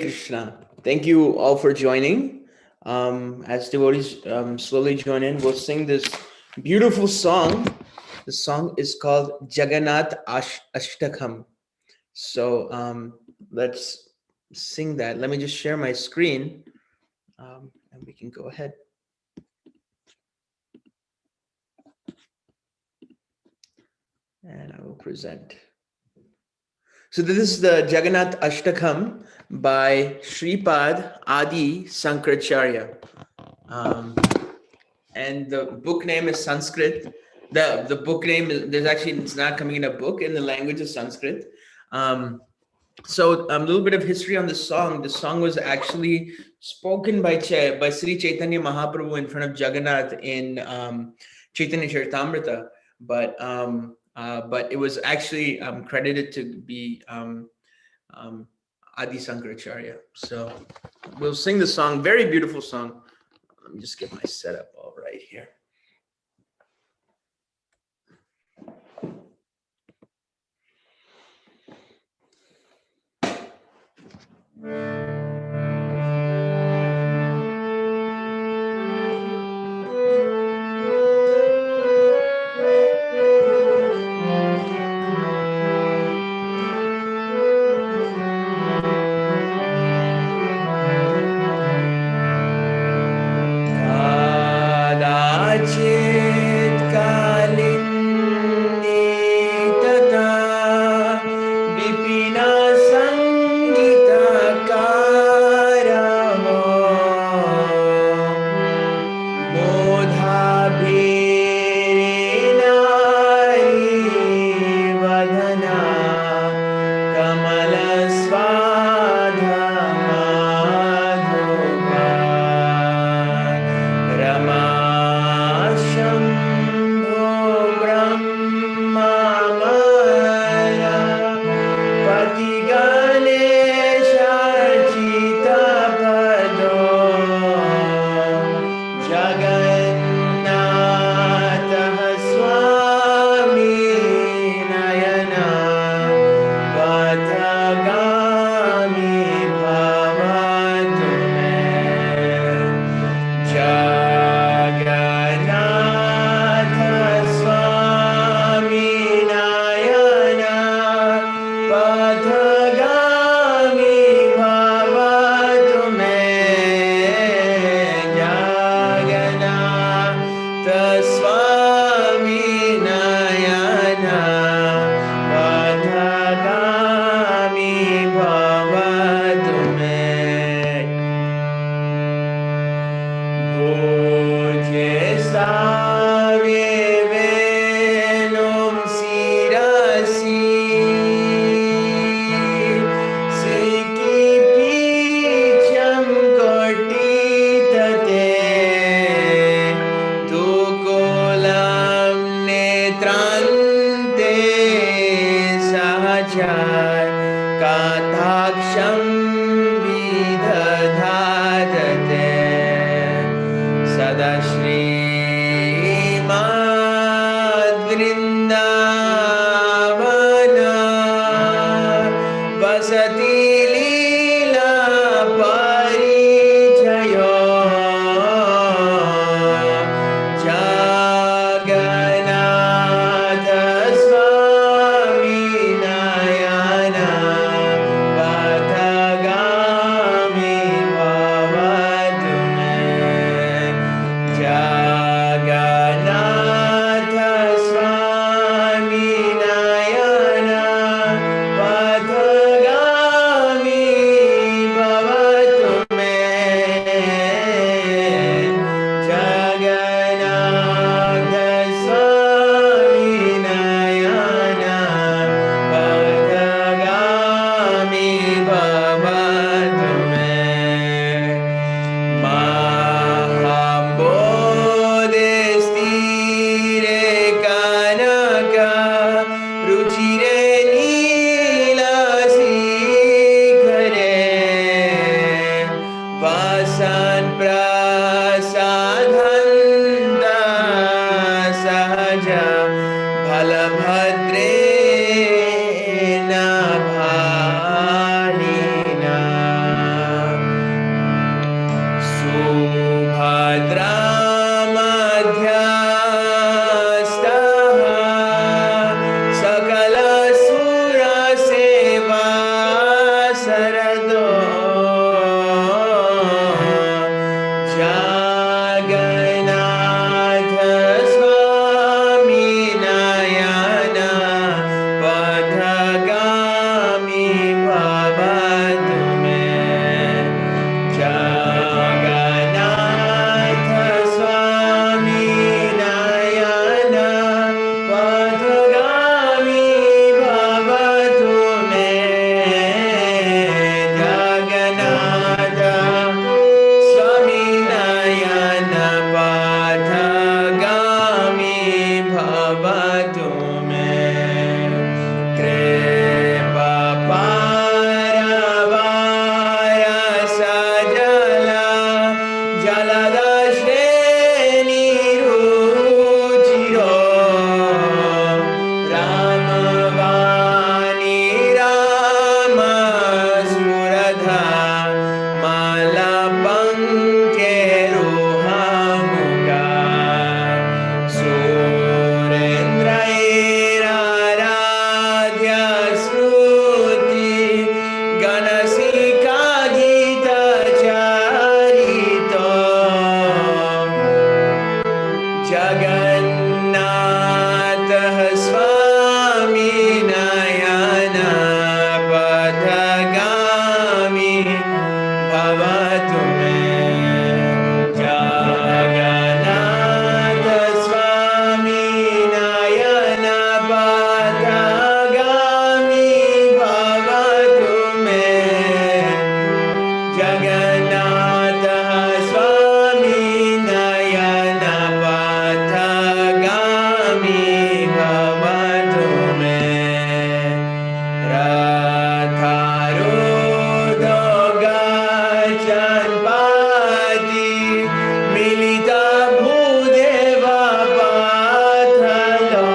Krishna. Thank you all for joining. As devotees slowly join in, we'll sing this beautiful song. The song is called Jagannath Ashtakam. So let's sing that. Let me just share my screen and we can go ahead. And I will present. So this is the Jagannath Ashtakam by Sripad Adi Sankaracharya. And the book name is Sanskrit. The book name is, it's not coming in a book in the language of Sanskrit. So a little bit of history on the song. The song was actually spoken by Sri Chaitanya Mahaprabhu in front of Jagannath in Chaitanya Charitamrita, but it was actually credited to be Adi Sankaracharya. So we'll sing the song. Very beautiful song. Let me just get my setup all right here. Vipina Sangita bhavatu me. Jagannatha Swami Nayana Patagami bhavatu me. Jagannatha Swami Nayana Patagami bhavatu me. Ratharudha Gachanpati Milita Bhudeva Pathada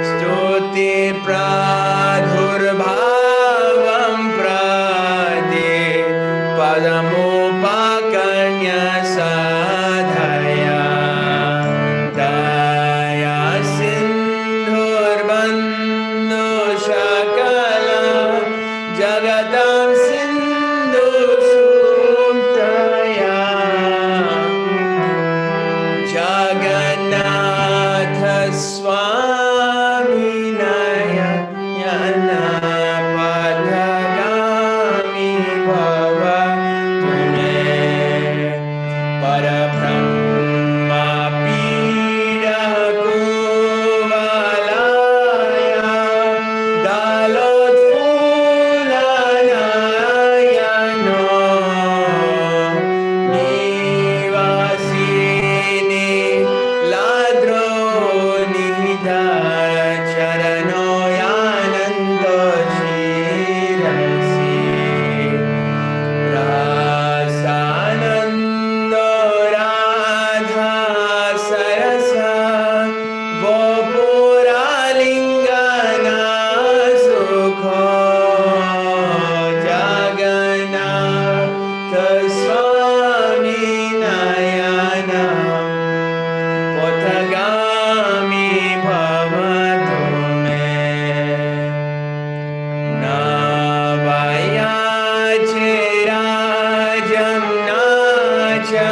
Stuti Pradhurbhavam Prade Padamopakanya Sadhaya Daya Sindhurvando Shakala Jagatam Sindhu Sutaya Jagannatha Swami Nayana Patagami bhavatu me. Parabrahma Pida Kuvalaya Dalot Fulanayano Nivasini Ladro Nihida Charano Yanando Shirasi Rasanando Radha Sarasa Vopuralingana Sukho Jagannatha Swami Nayana Patagami bhavatu me. Navayache rajam nacha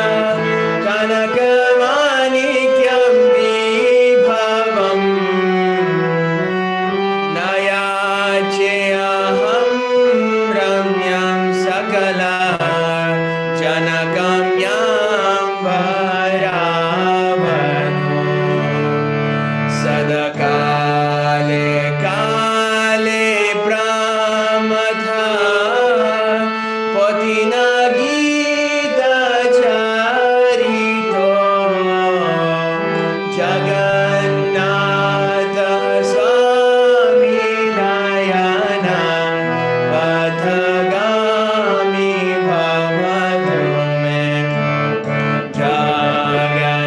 kanakamanikam vibhavam nayache aham ramyam sakala janakam yam varavanu sadakale kale pramatha patina gita charito Jagannatha Swami Nayana Patagami bhavatu me.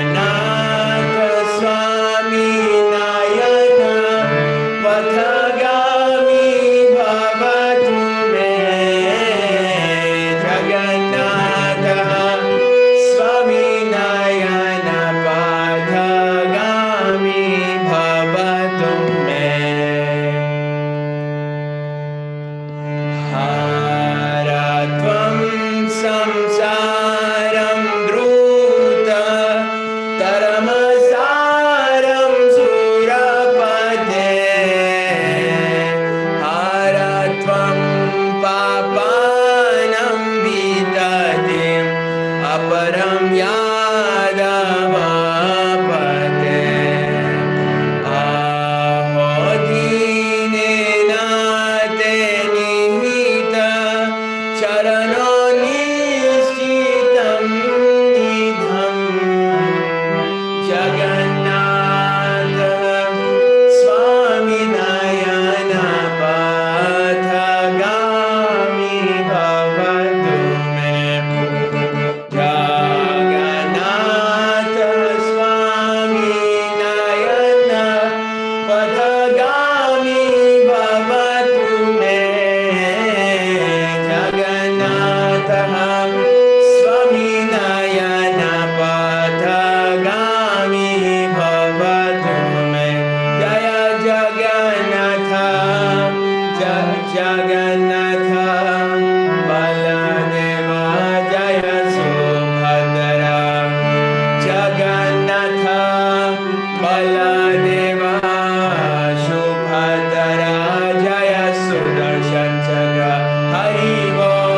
Jagannatha Swami Nayana Patagami bhavatu me. Jagannatha Swami Nayana Patagami bhavatu me. Haratvam samsaram druta taramasaram surapate haratvam papanam vitatim aparam yadavapate ahodine nate nihita charano nishchitam nidham Jagannatha Swami Nayana Patagami bhavatu me. Jagannatha Swami Nayana Patagami bhavatu me. Jagannatha Swami Nayana Patagami bhavatu me. Jaya Jagannatha Jagannatha Baladeva Jaya Subhadra Jagannatha Baladeva Subhadra Jaya Sudarshan Chakra Hari Bol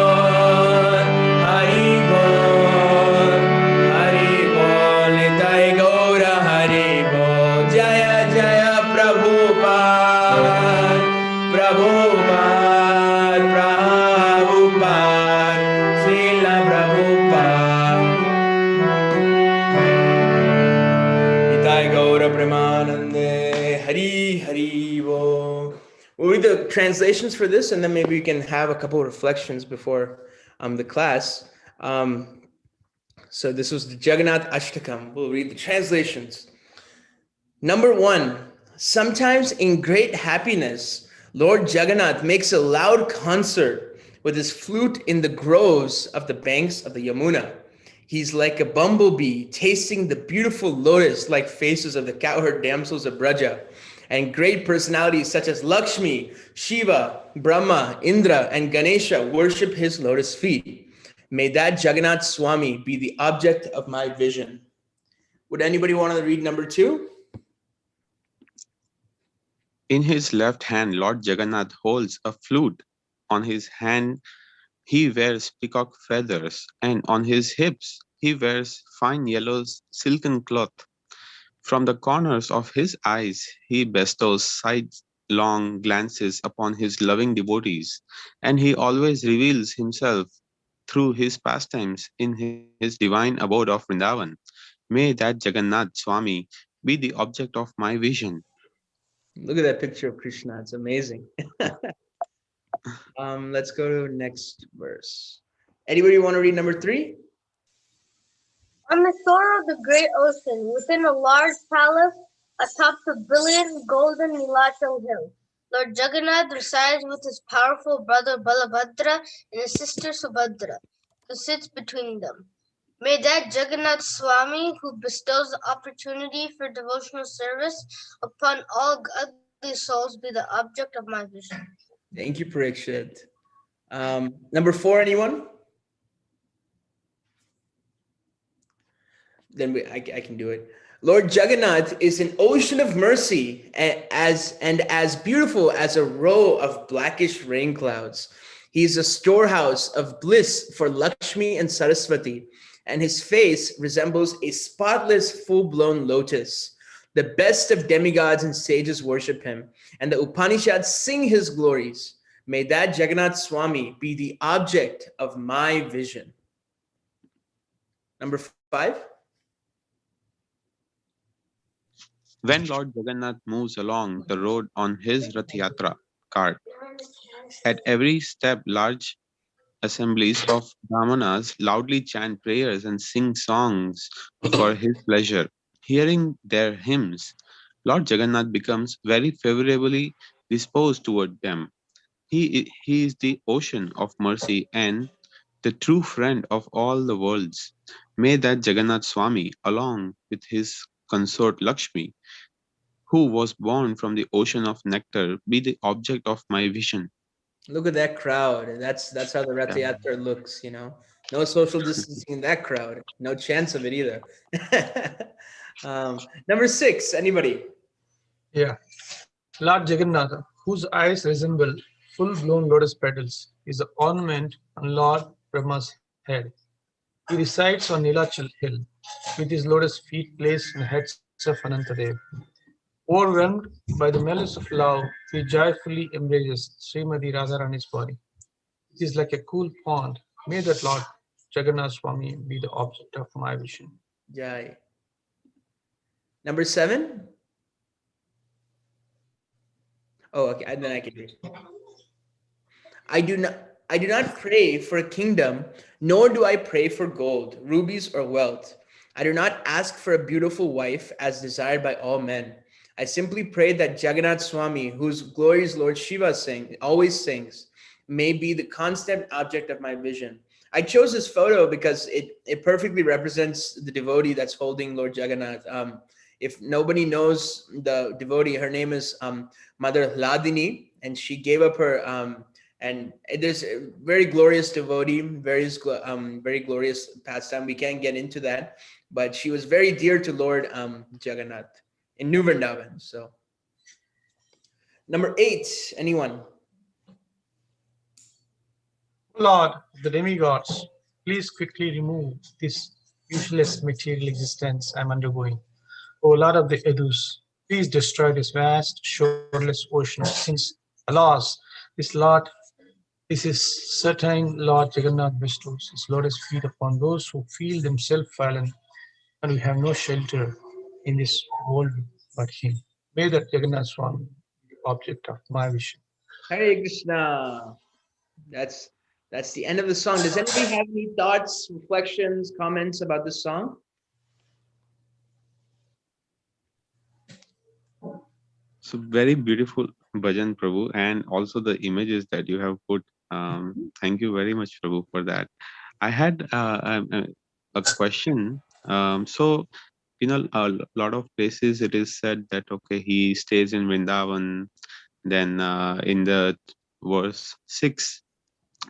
translations for this, and then maybe we can have a couple of reflections before the class. So this was the Jagannath Ashtakam. We'll read the translations. Number 1, sometimes in great happiness, Lord Jagannath makes a loud concert with his flute in the groves of the banks of the Yamuna. He's like a bumblebee tasting the beautiful lotus-like faces of the cowherd damsels of Braja, and great personalities such as Lakshmi, Shiva, Brahma, Indra, and Ganesha worship his lotus feet. May that Jagannath Swami be the object of my vision. Would anybody want to read number 2? In his left hand, Lord Jagannath holds a flute. On his hand, he wears peacock feathers, and on his hips, he wears fine yellow silken cloth. From the corners of his eyes, he bestows sidelong glances upon his loving devotees, and he always reveals himself through his pastimes in his divine abode of Vrindavan. May that Jagannath Swami be the object of my vision. Look at that picture of Krishna. It's amazing. Let's go to next verse. Anybody want to read number 3? On the shore of the great ocean, within a large palace, atop the brilliant golden Nilachal hill, Lord Jagannath resides with his powerful brother Balabhadra and his sister Subhadra, who sits between them. May that Jagannath Swami, who bestows the opportunity for devotional service upon all godly souls, be the object of my vision. Thank you, Parikshit. Number 4, anyone? Then I can do it. Lord Jagannath is an ocean of mercy and as beautiful as a row of blackish rain clouds. He is a storehouse of bliss for Lakshmi and Saraswati, and his face resembles a spotless, full-blown lotus. The best of demigods and sages worship him, and the Upanishads sing his glories. May that Jagannath Swami be the object of my vision. Number 5. When Lord Jagannath moves along the road on his Rath Yatra cart, at every step large assemblies of brahmanas loudly chant prayers and sing songs for his pleasure. Hearing their hymns, Lord Jagannath becomes very favorably disposed toward them. He is the ocean of mercy and the true friend of all the worlds. May that Jagannath Swami, along with his consort Lakshmi, who was born from the ocean of nectar, be the object of my vision. Look at that crowd. That's how the Rath Yatra looks, No social distancing in that crowd. No chance of it either. Number 6, anybody? Yeah. Lord Jagannatha, whose eyes resemble full-blown lotus petals, is the ornament on Lord Brahma's head. He resides on Nilachal hill, with his lotus feet placed on the heads of Anantadev. Overwhelmed by the malice of love, he joyfully embraces Srimati Radharani's body. It is like a cool pond. May that Lord Jagannath Swami be the object of my vision. Jai. Number 7. Oh, okay. And then I can read. I do not pray for a kingdom, nor do I pray for gold, rubies, or wealth. I do not ask for a beautiful wife as desired by all men. I simply pray that Jagannath Swami, whose glories Lord Shiva always sings, may be the constant object of my vision. I chose this photo because it perfectly represents the devotee that's holding Lord Jagannath. If nobody knows the devotee, her name is Mother Hladini, and she gave up her, and there's a very glorious devotee, very glorious pastime. We can't get into that, but she was very dear to Lord Jagannath in New Vrindavan. So, number 8, anyone? Lord of the demigods, please quickly remove this useless material existence I'm undergoing. O Lord of the Yadus, please destroy this vast, shoreless ocean of sins. Alas, this is certain Lord Jagannath bestows his lotus feet upon those who feel themselves fallen and we have no shelter in this world but him. May that Jagannath Swami be the object of my vision. Hare Krishna. That's the end of the song. Does anybody have any thoughts, reflections, comments about the song? So very beautiful bhajan, Prabhu, and also the images that you have put. Thank you very much, Prabhu, for that. I had a question. So, a lot of places it is said that okay, he stays in Vrindavan. Then in the verse 6,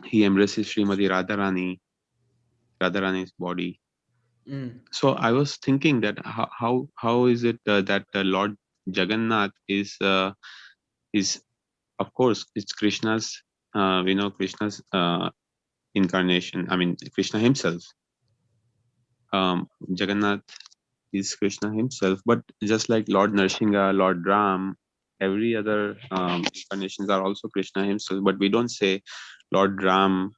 he embraces Srimati Radharani's body. Mm. So I was thinking that how is it that Lord Jagannath is of course it's Krishna's Krishna's incarnation. I mean Krishna himself. Jagannath is Krishna himself, but just like Lord Narsingha, Lord Ram, every other incarnations are also Krishna himself. But we don't say Lord Ram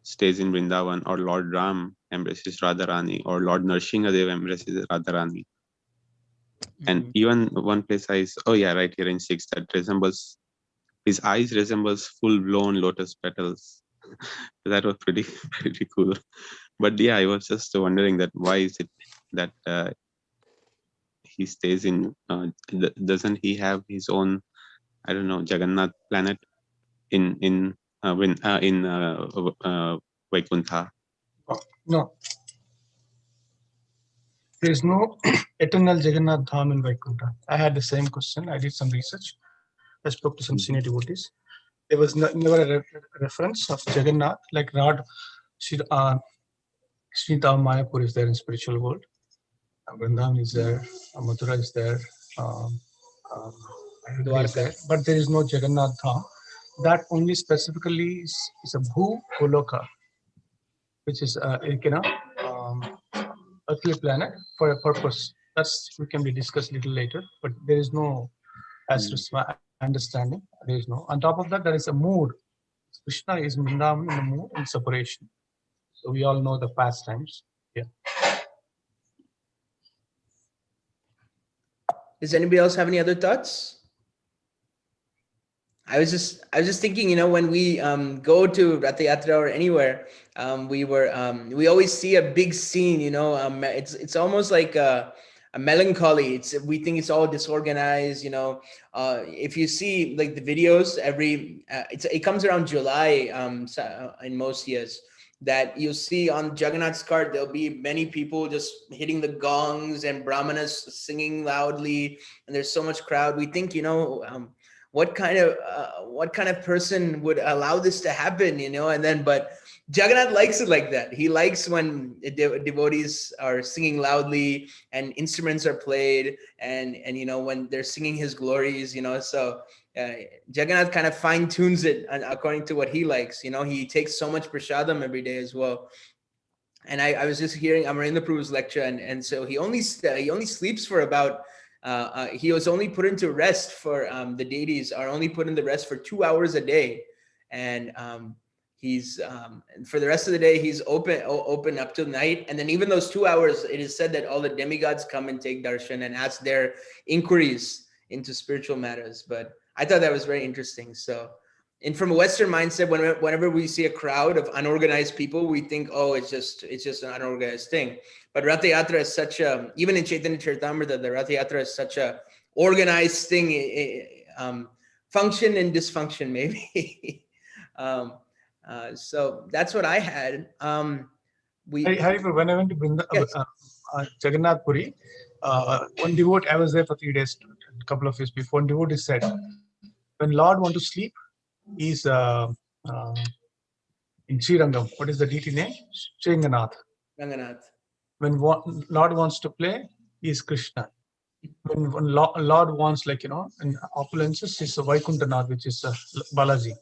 stays in Vrindavan or Lord Ram embraces Radharani or Lord Narsingha Dev embraces Radharani. And even one place right here in 6 that resembles his eyes resembles full blown lotus petals. That was pretty cool. But yeah, I was just wondering that why is it that he stays in doesn't he have his own, I don't know, Jagannath planet in Vaikuntha? No, there is no eternal Jagannath Dham in Vaikuntha. I had the same question. I did some research. I spoke to some senior devotees. There was never a reference of Jagannath like Rad Sridhar Mayapur is there in spiritual world. Vrindavan is there. Mathura is there. Ayodhya is there. But there is no Jagannath Dham. That only specifically is a Bhu Goloka, which is earthly planet for a purpose. We can be discussed a little later. But there is no, as my understanding, there is no. On top of that, there is a mood. Krishna is Vrindavan in the mood in separation. So we all know the pastimes. Yeah. Does anybody else have any other thoughts? I was just thinking, when we go to Rath Yatra or anywhere, we always see a big scene, it's almost like a melancholy. We think it's all disorganized, if you see like the videos it comes around July in most years, that you'll see on Jagannath's cart, there'll be many people just hitting the gongs and brahmanas singing loudly, and there's so much crowd. We think, what kind of person would allow this to happen, and then, but Jagannath likes it like that. He likes when devotees are singing loudly and instruments are played, and when they're singing his glories, so Jagannath kind of fine tunes it according to what he likes. He takes so much prasadam every day as well. And I was just hearing Amarendra Prabhu's lecture, and so he only sleeps for about he was only put into rest for the deities are only put into rest for 2 hours a day, and he's for the rest of the day he's open up till night. And then even those 2 hours, it is said that all the demigods come and take darshan and ask their inquiries into spiritual matters. But I thought that was very interesting. So, and from a Western mindset, whenever we see a crowd of unorganized people, we think, oh, it's just an unorganized thing. But Rath Yatra is such a, even in Chaitanya Charitamrita, the Rath Yatra is such a organized thing, function and dysfunction maybe. So that's what I had. When I went to Jagannath Puri, one devotee, I was there for 3 days, a couple of years before. One devotee said, when Lord wants to sleep, he's in Srirangam. What is the deity name? Ranganath. When Lord wants to play, he is Krishna. When Lord wants, in opulences, is Vaikuntanath, which is Balaji.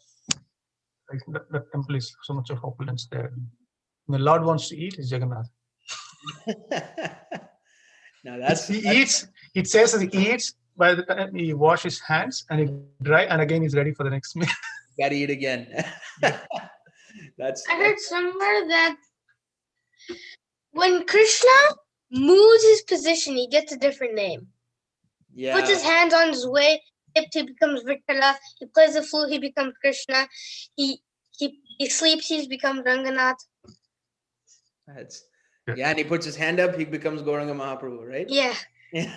Like the temple is so much of opulence there. When the Lord wants to eat, is Jagannath. Now that's he eats. It says that he eats by the time he washes his hands and he dry, and again he's ready for the next meal. Gotta eat again. I heard somewhere that when Krishna moves his position, he gets a different name. Yeah. Puts his hands on his way hip, he becomes Vittala. He plays the flute, he becomes Krishna. He sleeps, he's become Ranganath. That's yeah, and he puts his hand up, he becomes Gauranga Mahaprabhu, right? Yeah. Yeah.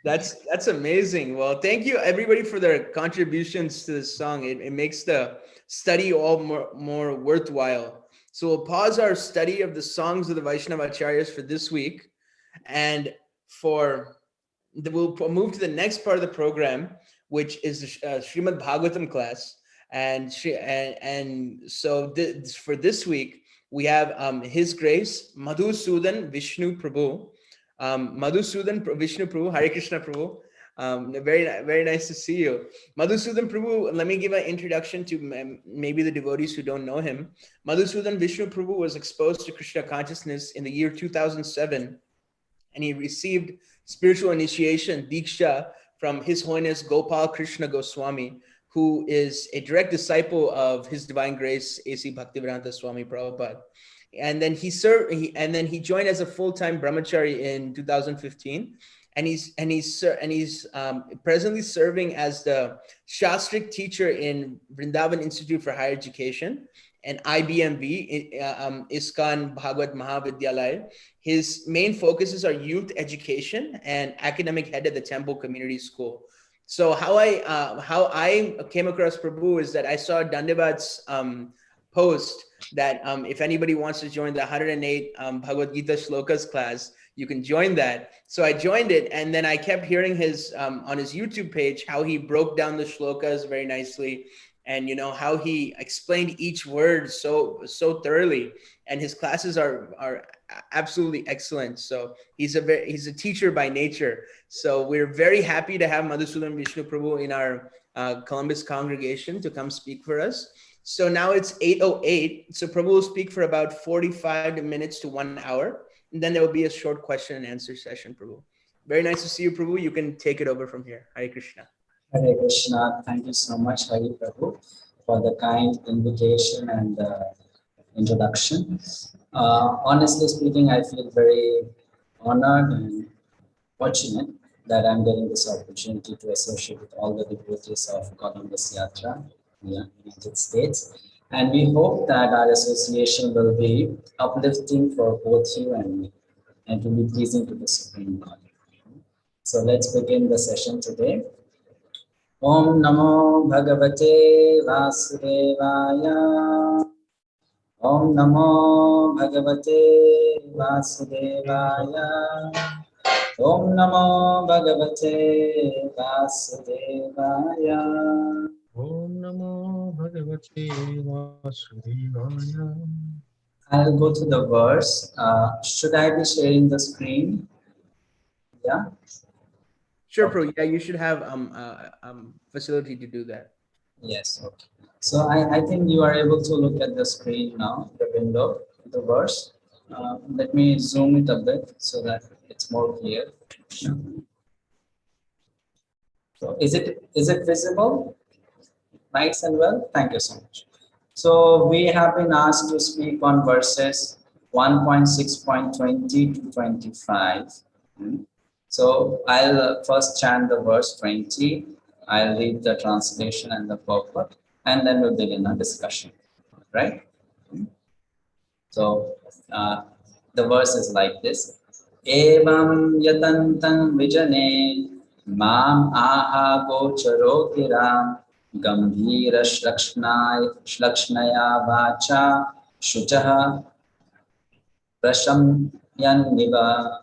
That's amazing. Well, thank you everybody for their contributions to this song. It makes the study all more worthwhile. So we'll pause our study of the songs of the Vaishnava Acharyas for this week, and we'll move to the next part of the program, which is the Srimad Bhagavatam class. And so for this week we have His Grace Madhusudan Vishnu Prabhu. Madhusudan Vishnu Prabhu, Hare Krishna Prabhu. Very nice to see you. Madhusudan Prabhu, let me give an introduction to maybe the devotees who don't know him. Madhusudan Vishnu Prabhu was exposed to Krishna consciousness in the year 2007, and he received spiritual initiation, Diksha, from His Holiness Gopal Krishna Goswami, who is a direct disciple of His Divine Grace, A.C. Bhaktivedanta Swami Prabhupada. And then he joined as a full-time brahmachari in 2015, and he's presently serving as the Shastric teacher in Vrindavan Institute for Higher Education and IBMV, ISKCON Bhagavad Mahavidyalaya. His main focuses are youth education and academic head of the Temple Community School. So how I came across Prabhu is that I saw Dandavad's post that if anybody wants to join the 108 Bhagavad Gita Shlokas class, you can join that. So I joined it, and then I kept hearing his on his YouTube page how he broke down the shlokas very nicely, and how he explained each word so thoroughly, and his classes are absolutely excellent. So he's a teacher by nature. So we're very happy to have Madhusudan Vishnu Prabhu in our Columbus congregation to come speak for us. So now it's 8:08. So Prabhu will speak for about 45 minutes to 1 hour. And then there will be a short question and answer session, Prabhu. Very nice to see you, Prabhu. You can take it over from here. Hare Krishna. Hare Krishna. Thank you so much, Hari Prabhu, for the kind invitation and introduction. Honestly speaking, I feel very honored and fortunate that I'm getting this opportunity to associate with all the devotees of Columbus Yatra in the United States. And we hope that our association will be uplifting for both you and me, and to be pleasing to the Supreme God. So let's begin the session today. Om Namo Bhagavate Vasudevaya. Om Namo Bhagavate Vasudevaya. Om Namo Bhagavate Vasudevaya. Om Namo Bhagavate Vasudevaya. I'll go to the verse. Should I be sharing the screen? Yeah. Sure, Prabhu. Yeah, you should have facility to do that. Yes. Okay. So I think you are able to look at the screen now, the window, the verse. Let me zoom it a bit so that it's more clear. So is it visible? Nice and well. Thank you so much. So we have been asked to speak on verses 1.6.20 to 25. So I'll first chant the verse 20. I'll read the translation and the purport, and then we'll begin our discussion. Right? So the verse is like this. Evam yatantam vijane mam aha gocharo kiram gambhira shlakshnaya vacha shuchaha prasham yanniva.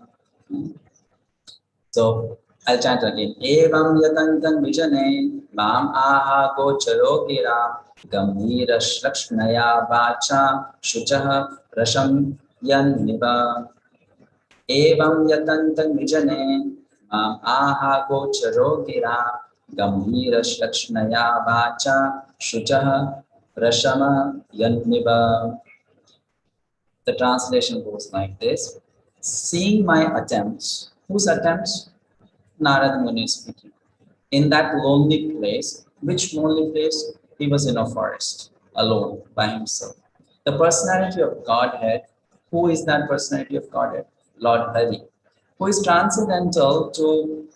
So I'll chant again. Evam yatantam vijane mam aha gocharo kiram gambhira shlakshnaya vacha shuchaha prasham yanniva. Evam yatantam vijane mam aha gocharo kiram gambhira shlakshnaya vacha shuchaha prashama yanniva. The translation goes like this. Seeing my attempts, whose attempts? Narad Muni speaking. In that lonely place, which lonely place? He was in a forest, alone, by himself. The personality of Godhead, who is that personality of Godhead? Lord Hari, who is transcendental to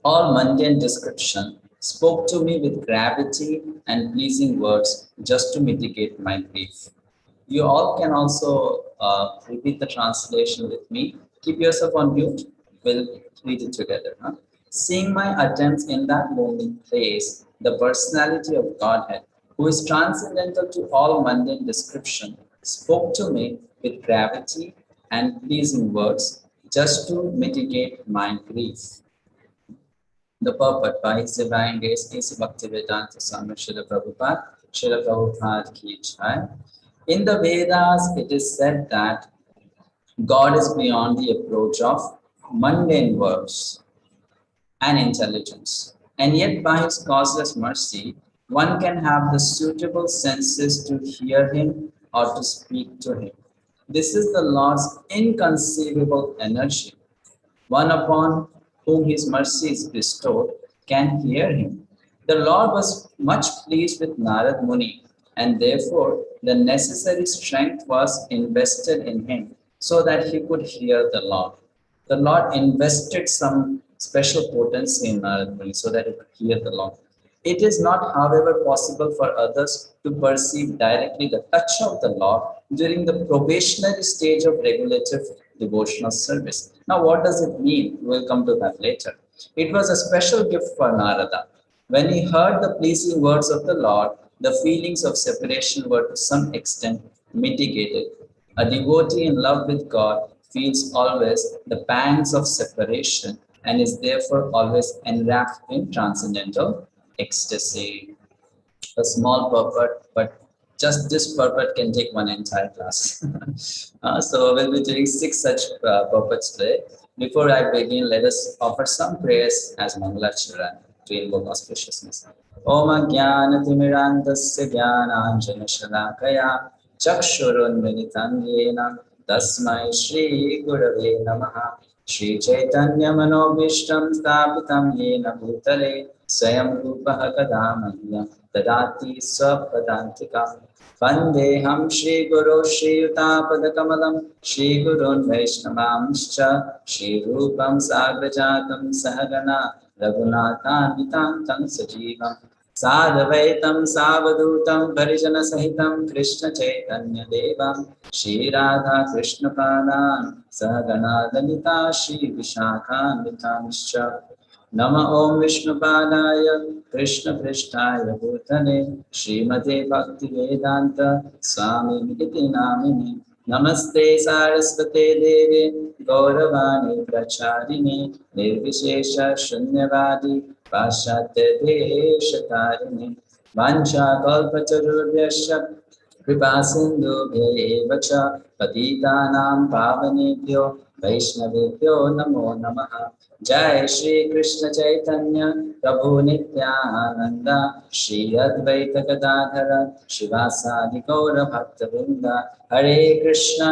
all mundane description, spoke to me with gravity and pleasing words just to mitigate my grief. You all can also repeat the translation with me. Keep yourself on mute. We'll read it together. Huh? Seeing my attempts in that lonely place, the personality of Godhead, who is transcendental to all mundane description, spoke to me with gravity and pleasing words just to mitigate my grief. The purport by His Divine Grace is Bhaktivedanta Swami Srila Prabhupada, Srila Prabhupada Ki Jai. In the Vedas, it is said that God is beyond the approach of mundane words and intelligence. And yet, by His causeless mercy, one can have the suitable senses to hear Him or to speak to Him. This is the Lord's inconceivable energy. One upon whom His mercy is bestowed can hear Him. The Lord was much pleased with Narad Muni, and therefore the necessary strength was invested in him so that he could hear the Lord. The Lord invested some special potency in Narad Muni so that he could hear the Lord. It is not, however, possible for others to perceive directly the touch of the Lord during the probationary stage of regulative devotional service. Now, what does it mean? We'll come to that later. It was a special gift for Narada. When he heard the pleasing words of the Lord, the feelings of separation were to some extent mitigated. A devotee in love with God feels always the pangs of separation and is therefore always enwrapped in transcendental ecstasy. A small purport, but just this purport can take one entire class. So we'll be doing 6 such purports today. Before I begin, let us offer some prayers as Mangalacharan to invoke auspiciousness. Om Jnanatimirandasya Jnananjana Chakshurunmilitam Yena Tasmai Shri Gurave Namaha Shri Chaitanya Manobhishtam Sthapitam Yena Bhutale Swayam Rupaha Kadamanya Dadati Swapadantikam Vandeham Shri Guru Shri Yutapadakamalam Shri Gurun Vaishnavamscha Shri Rupam Sagrajatam Sahagana Raghunathanvitantam Sajivam Sadvaitam Savadutam Parijana Sahitam Krishna Chaitanya Devam Shri Radha Krishna Padam Sahagana Dalita Shri Vishakhanvitamscha Nama Om Vishnu Padaya Krishna Prishtaya Bhutane Srimate Bhakti Vedanta Swami Iti Namini Namaste Saraswate Devi Gauravani Pracharini Nirvishesha Shunyavadi Pashatya Deshatarine Vancha Kalpacharubhyasya Kripasindhu Vacha Patitanam Pavanebhyo Vaishnavebhyo Namo Namaha Jai Shri Krishna Chaitanya Prabhu Nityananda Shri Advaita Gadadhara Shivasadi Gaura Bhakta Vrinda Hare Krishna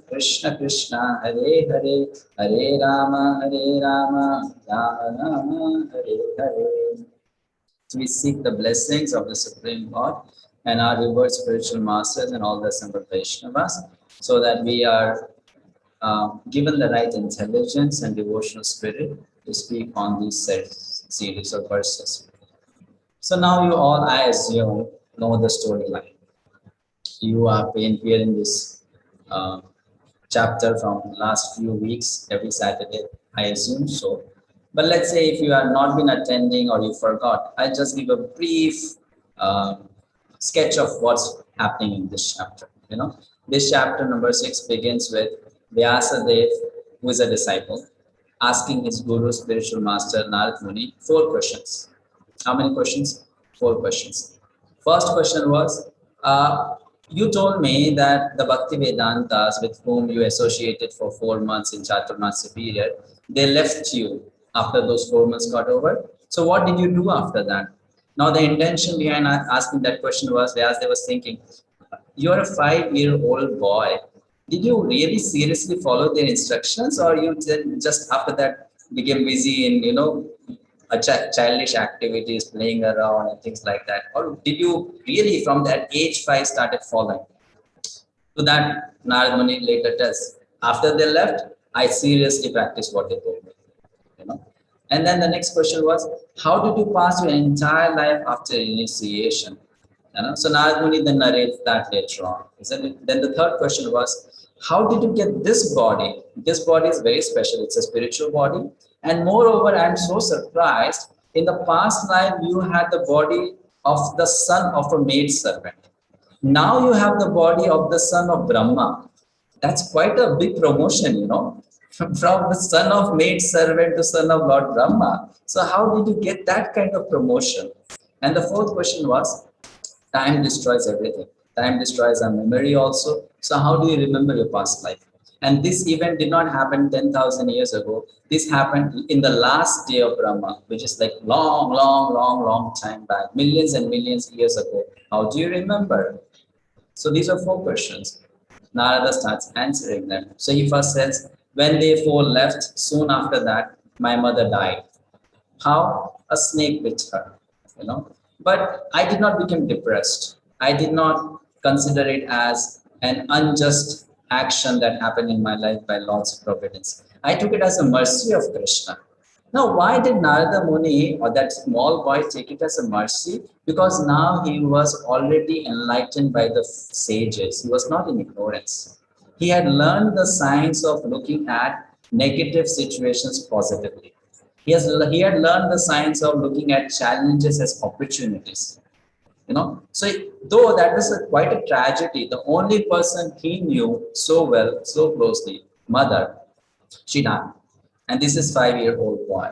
Krishna Krishna Hare Hare Hare Rama Rama Rama Hare Hare. So we seek the blessings of the Supreme Lord and our revered spiritual masters and all the assembled Vaishnavas so that we are given the right intelligence and devotional spirit to speak on these series of verses. So now you all, I assume, know the storyline. You have been hearing this chapter from last few weeks, every Saturday, I assume so. But let's say if you have not been attending or you forgot, I'll just give a brief sketch of what's happening in this chapter. This chapter number 6 begins with Vyasadeva, who is a disciple, asking his guru, spiritual master Narad Muni, 4 questions. How many questions? 4 questions. First question was, you told me that the Bhakti Vedantas with whom you associated for 4 months in Chaturmasya period, they left you after those 4 months got over. So what did you do after that? Now the intention behind asking that question was, Vyasdev was thinking, you're a 5-year-old boy. Did you really seriously follow their instructions, or you just after that became busy in childish activities, playing around and things like that? Or did you really from that age 5 started following? To that, Narad Muni later tells, after they left, I seriously practiced what they told me. And then the next question was, how did you pass your entire life after initiation? You know? So Narad Muni then narrates that later on, isn't it? Then the third question was, how did you get this body? This body is very special. It's a spiritual body. And moreover, I'm so surprised. In the past life, you had the body of the son of a maid servant. Now you have the body of the son of Brahma. That's quite a big promotion, you know, from the son of maid servant to son of Lord Brahma. So how did you get that kind of promotion? And the fourth question was, time destroys everything. Time destroys our memory also. So how do you remember your past life? And this event did not happen 10,000 years ago. This happened in the last day of Brahma, which is like long time back, millions and millions of years ago. How do you remember? So these are four questions. Narada starts answering them. So he first says, when they four left, soon after that, my mother died. How? A snake bit her, you know. But I did not become depressed. I did not consider it as an unjust action that happened in my life by Lord's providence. I took it as a mercy of Krishna. Now, why did Narada Muni or that small boy take it as a mercy? Because now he was already enlightened by the sages. He was not in ignorance. He had learned the science of looking at negative situations positively. He had learned the science of looking at challenges as opportunities. You know, so though that was quite a tragedy, the only person he knew so well, so closely, mother, she died. And this is 5-year-old boy.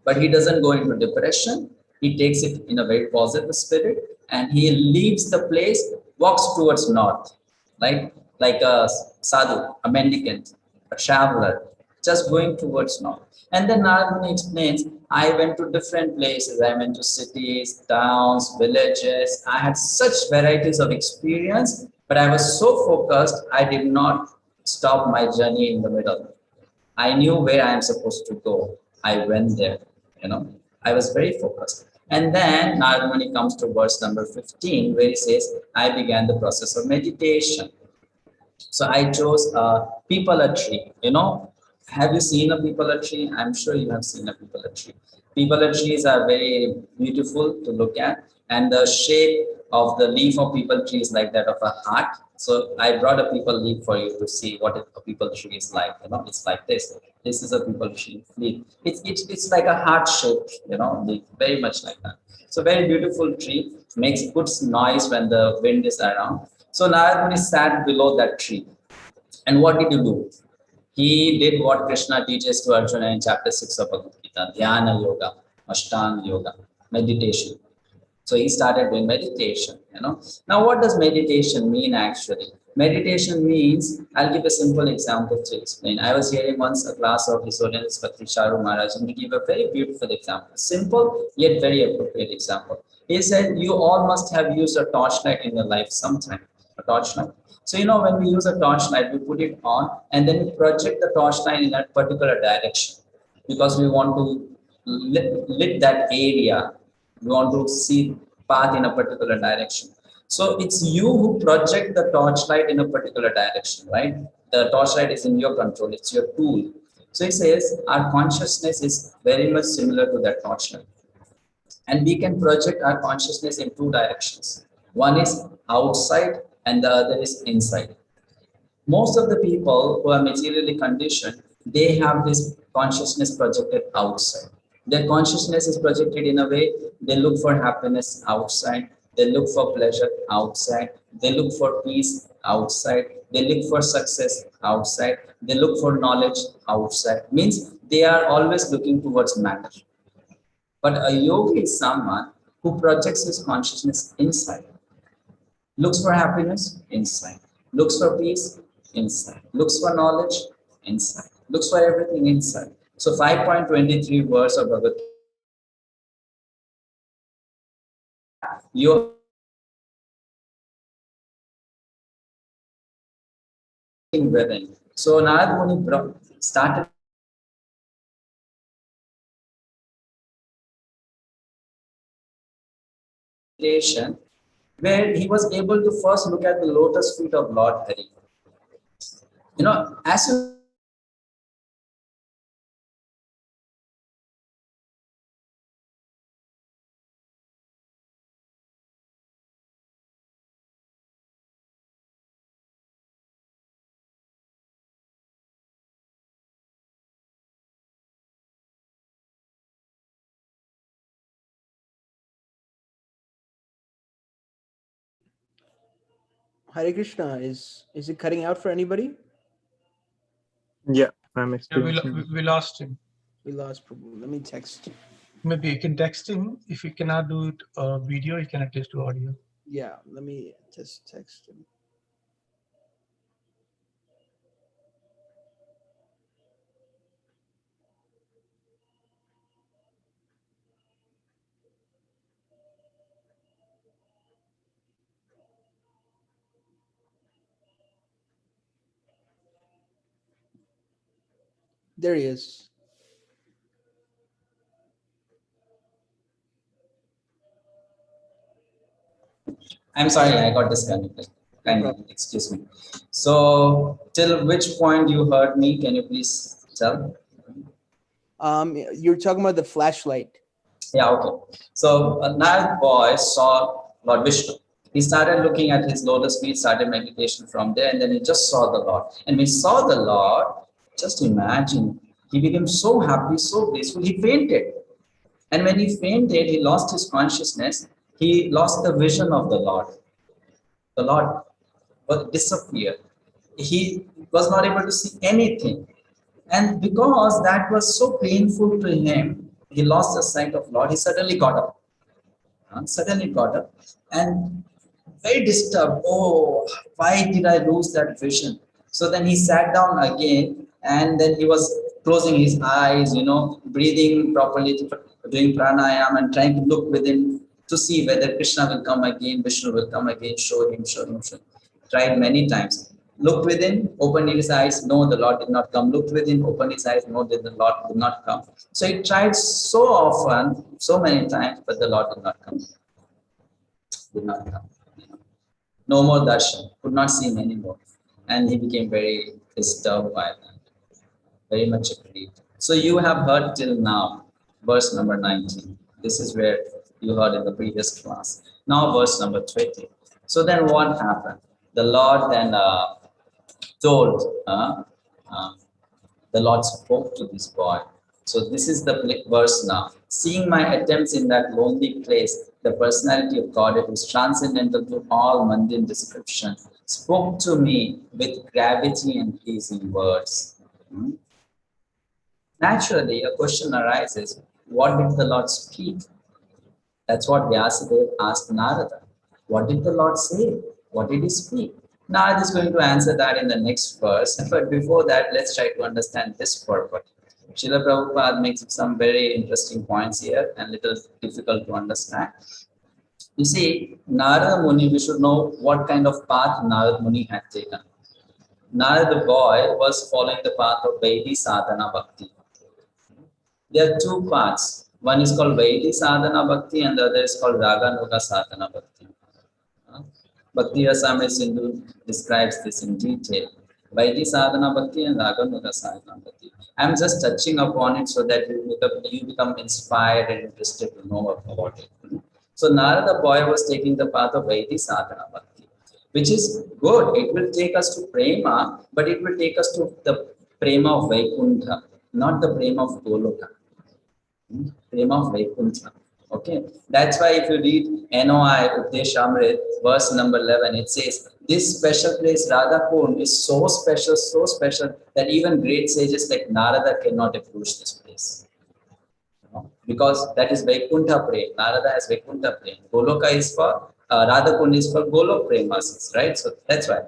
But he doesn't go into depression. He takes it in a very positive spirit and he leaves the place, walks towards north, like a sadhu, a mendicant, a traveler, just going towards north. And then Narad Muni explains, I went to different places. I went to cities, towns, villages. I had such varieties of experience, but I was so focused, I did not stop my journey in the middle. I knew where I am supposed to go. I went there, you know. I was very focused. And then Narad Muni comes to verse number 15, where he says, I began the process of meditation. So I chose a pipala tree. You know, have you seen a pipala tree? I'm sure you have seen a pipala tree. Pipala trees are very beautiful to look at, and the shape of the leaf of pipal tree is like that of a heart. So I brought a pipal leaf for you to see what a pipal tree is like. You know, it's like this. This is a pipal tree leaf. It's like a heart shape. You know, very much like that. So very beautiful tree, makes good noise when the wind is around. So Narad Muni sat below that tree. And what did he do? He did what Krishna teaches to Arjuna in chapter 6 of Bhagavad Gita, Dhyana Yoga, Ashtanga Yoga, meditation. So he started doing meditation, you know. Now what does meditation mean actually? Meditation means, I'll give a simple example to explain. I was hearing once a class of His Holiness Bhakti Charu Maharaj, and he gave a very beautiful example, simple yet very appropriate example. He said, you all must have used a torchlight in your life sometime, a torchlight. So, you know, when we use a torchlight, we put it on and then we project the torchlight in a particular direction because we want to lit that area. We want to see path in a particular direction. So it's you who project the torchlight in a particular direction, right? The torchlight is in your control. It's your tool. So he says our consciousness is very much similar to that torchlight. And we can project our consciousness in two directions. One is outside and the other is inside. Most of the people who are materially conditioned, they have this consciousness projected outside. Their consciousness is projected in a way, they look for happiness outside, they look for pleasure outside, they look for peace outside, they look for success outside, they look for knowledge outside. Means they are always looking towards matter. But a yogi is someone who projects his consciousness inside. Looks for happiness inside. Looks for peace inside. Looks for knowledge inside. Looks for everything inside. So 5.23 verse of Bhagavad Gita. Within. So Narad Muni started meditation where he was able to first look at the lotus feet of Lord Hari. You know, as you Hare Krishna, is it cutting out for anybody? Yeah, I'm Yeah, experiencing. we lost him. We lost Prabhu. Let me text. Maybe you can text him. If you cannot do it video, you can at least do audio. Yeah, let me just text him. There he is. I'm sorry, I got disconnected. No Kindly problem. excuse me. So, till which point you heard me? Can you please tell? You're talking about the flashlight. Yeah, okay. So, a Nile boy saw Lord Vishnu. He started looking at his lotus feet, started meditation from there, and then he just saw the Lord. And when he saw the Lord, just imagine, he became so happy, so blissful, he fainted. And when he fainted, he lost his consciousness. He lost the vision of the Lord. The Lord disappeared. He was not able to see anything. And because that was so painful to him, he lost the sight of Lord. He suddenly got up. Suddenly got up and very disturbed. Oh, why did I lose that vision? So then he sat down again and then he was closing his eyes, breathing properly, doing pranayama and trying to look within to see whether Krishna will come again, Vishnu will come again, show him, show him, show him. Tried many times. Looked within, opened his eyes, no, the Lord did not come. Looked within, opened his eyes, no, the Lord did not come. So he tried so often, so many times, but the Lord did not come. Did not come. No more darshan, could not see him anymore. And he became very disturbed by that, very much aggrieved. So you have heard till now, verse number 19. This is where you heard in the previous class. Now verse number 20. So then what happened? The Lord then told, the Lord spoke to this boy. So this is the verse now. Seeing my attempts in that lonely place, the personality of God, it is transcendental to all mundane description, spoke to me with gravity and pleasing words. Naturally, a question arises, what did the Lord speak? That's what Vyasadeva asked Narada. What did the Lord say? What did he speak? Narada is going to answer that in the next verse. But before that, let's try to understand this purport. Srila Prabhupada makes some very interesting points here and little difficult to understand. You see, Narada Muni, we should know what kind of path Narada Muni had taken. Narada the boy was following the path of Vaidhi Sadhana Bhakti. There are two paths. One is called Vaidhi Sadhana Bhakti and the other is called Raganuga Sadhana Bhakti. Bhakti Rasamrita Sindhu describes this in detail. Vaidhi Sadhana Bhakti and Raganuga Sadhana Bhakti. I am just touching upon it so that you become inspired and interested to know about it. So Narada boy was taking the path of Vaidhi Sadhana Bhakti, which is good. It will take us to Prema, but it will take us to the Prema of Vaikuntha, not the Prema of Goloka. Prema of Vaikuntha. Okay, that's why if you read NOI Updeshamrit, verse number 11, it says, this special place, Radha Kund, is so special that even great sages like Narada cannot approach this place. Because that is Vaikuntha Prem. Narada has Vaikuntha Prem. Goloka is for, Radha Kund is for Golok Premas, right? So that's why.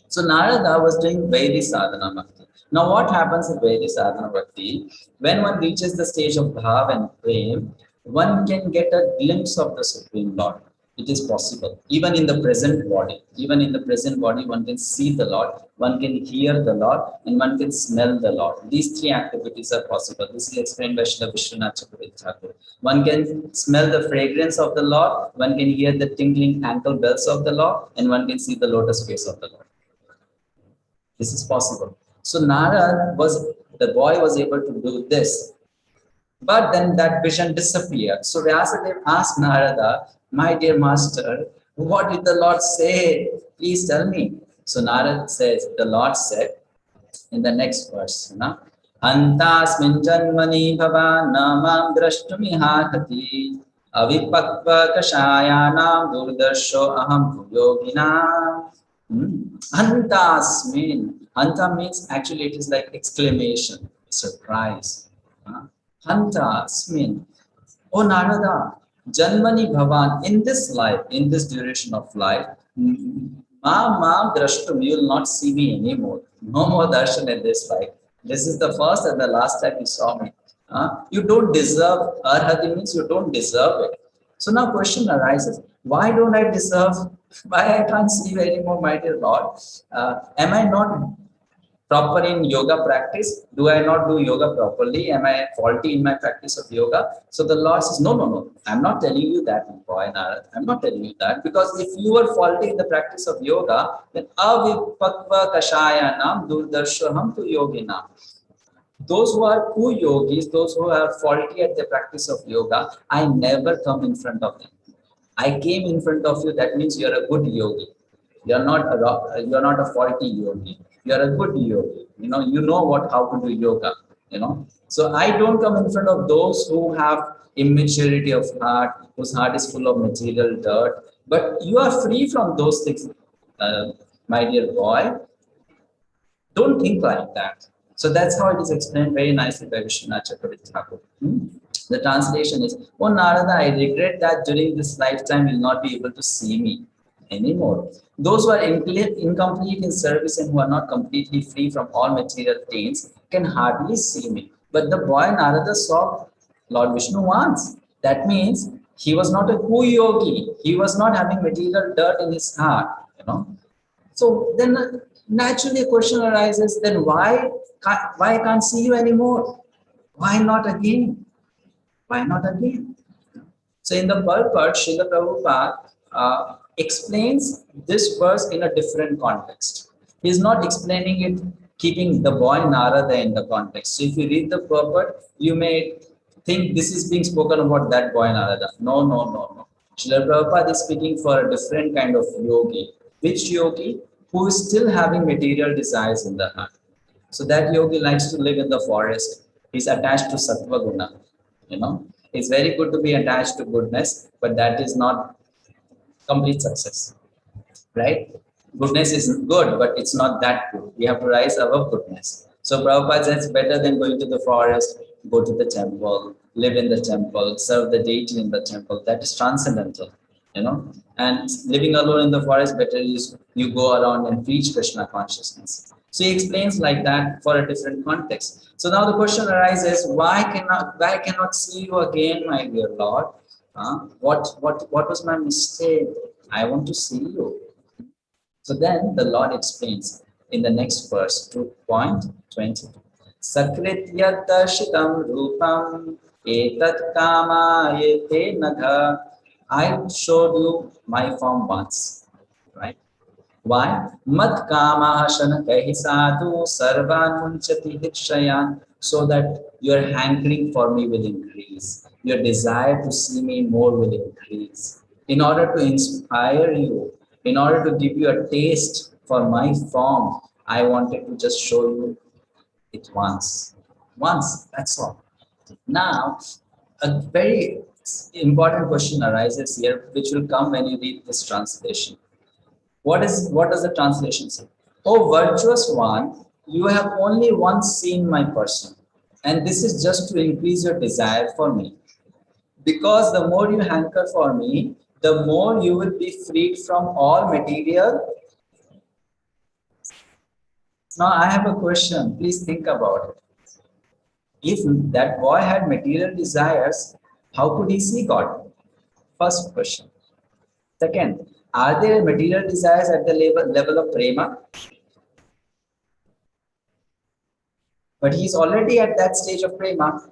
So Narada was doing Vaidhi Sadhana Bhakti. Now what happens in Vaidhi Sadhana Bhakti? When one reaches the stage of Bhav and Prem, one can get a glimpse of the Supreme Lord. It is possible. Even in the present body. Even in the present body, one can see the Lord, one can hear the Lord, and one can smell the Lord. These three activities are possible. This is explained by Srila Vishwanath Chakravarti. One can smell the fragrance of the Lord, one can hear the tinkling ankle bells of the Lord, and one can see the lotus face of the Lord. This is possible. So Narada the boy was able to do this. But then that vision disappeared. So Vyasadeva asked Narada, my dear master, what did the Lord say? Please tell me. So Narada says, the Lord said in the next verse, Antasmin janmani bhava namam drashtumihahati avipakva kashayanam durdarsho aham yoginam Antasmin. Anta means actually it is like exclamation, surprise. Antasmin. Oh Narada, Janmani Bhavan, in this life, in this duration of life, Ma Drashtum, you will not see me anymore. No more darshan in this life. This is the first and the last time you saw me. You don't deserve, Arhati means you don't deserve it. So now question arises, why don't I deserve, why I can't see you anymore, my dear Lord? Am I not proper in yoga practice? Do I not do yoga properly? Am I faulty in my practice of yoga? So the Lord says, no. I'm not telling you that, boy Narad. I'm not telling you that, because if you were faulty in the practice of yoga, then avipakva kashayanam durdarshaham tu yoginam. Those who are poor yogis, those who are faulty at the practice of yoga, I never come in front of them. I came in front of you, that means you're a good yogi. You're not a faulty yogi. You're a good yogi. You know how to do yoga. So I don't come in front of those who have immaturity of heart, whose heart is full of material dirt. But you are free from those things, my dear boy. Don't think like that. So that's how it is explained very nicely by Vishnu Chakravarti Thakur. The translation is, oh Narada, I regret that during this lifetime you will not be able to see me anymore. Those who are incomplete in service and who are not completely free from all material taints can hardly see me. But the boy Narada saw Lord Vishnu once. That means he was not a true yogi. He was not having material dirt in his heart. So then naturally a question arises, then why I can't see you anymore? Why not again? Why not again? So in the purport, Srila Prabhupada explains this verse in a different context. He is not explaining it keeping the boy Narada in the context. So if you read the purport, you may think this is being spoken about that boy Narada. No. Srila Prabhupada is speaking for a different kind of yogi. Which yogi? Who is still having material desires in the heart. So that yogi likes to live in the forest. He's attached to Sattva Guna. It's very good to be attached to goodness, but that is not complete success, right? Goodness is good, but it's not that good. We have to rise above goodness. So Prabhupada says it's better than going to the forest, go to the temple, live in the temple, serve the deity in the temple. That is transcendental, and living alone in the forest, better is you go around and preach Krishna consciousness. So he explains like that for a different context. So now the question arises, why cannot see you again, my dear Lord? What was my mistake? I want to see you. So then the Lord explains in the next verse, 2.22. Sakritya darshitam rupam etat kama ete nadha. I showed you my form once, right? Why? Mat kama shanakahi sadhu sarvan munchati hikshayan, so that your hankering for me will increase. Your desire to see me more will increase. In order to inspire you, in order to give you a taste for my form, I wanted to just show you it once. Once, that's all. Now, a very important question arises here, which will come when you read this translation. What does the translation say? Oh, virtuous one, you have only once seen my person, and this is just to increase your desire for me. Because the more you hanker for me, the more you will be freed from all material. Now I have a question. Please think about it. If that boy had material desires, how could he see God? First question. Second, are there material desires at the level of prema? But he's already at that stage of prema.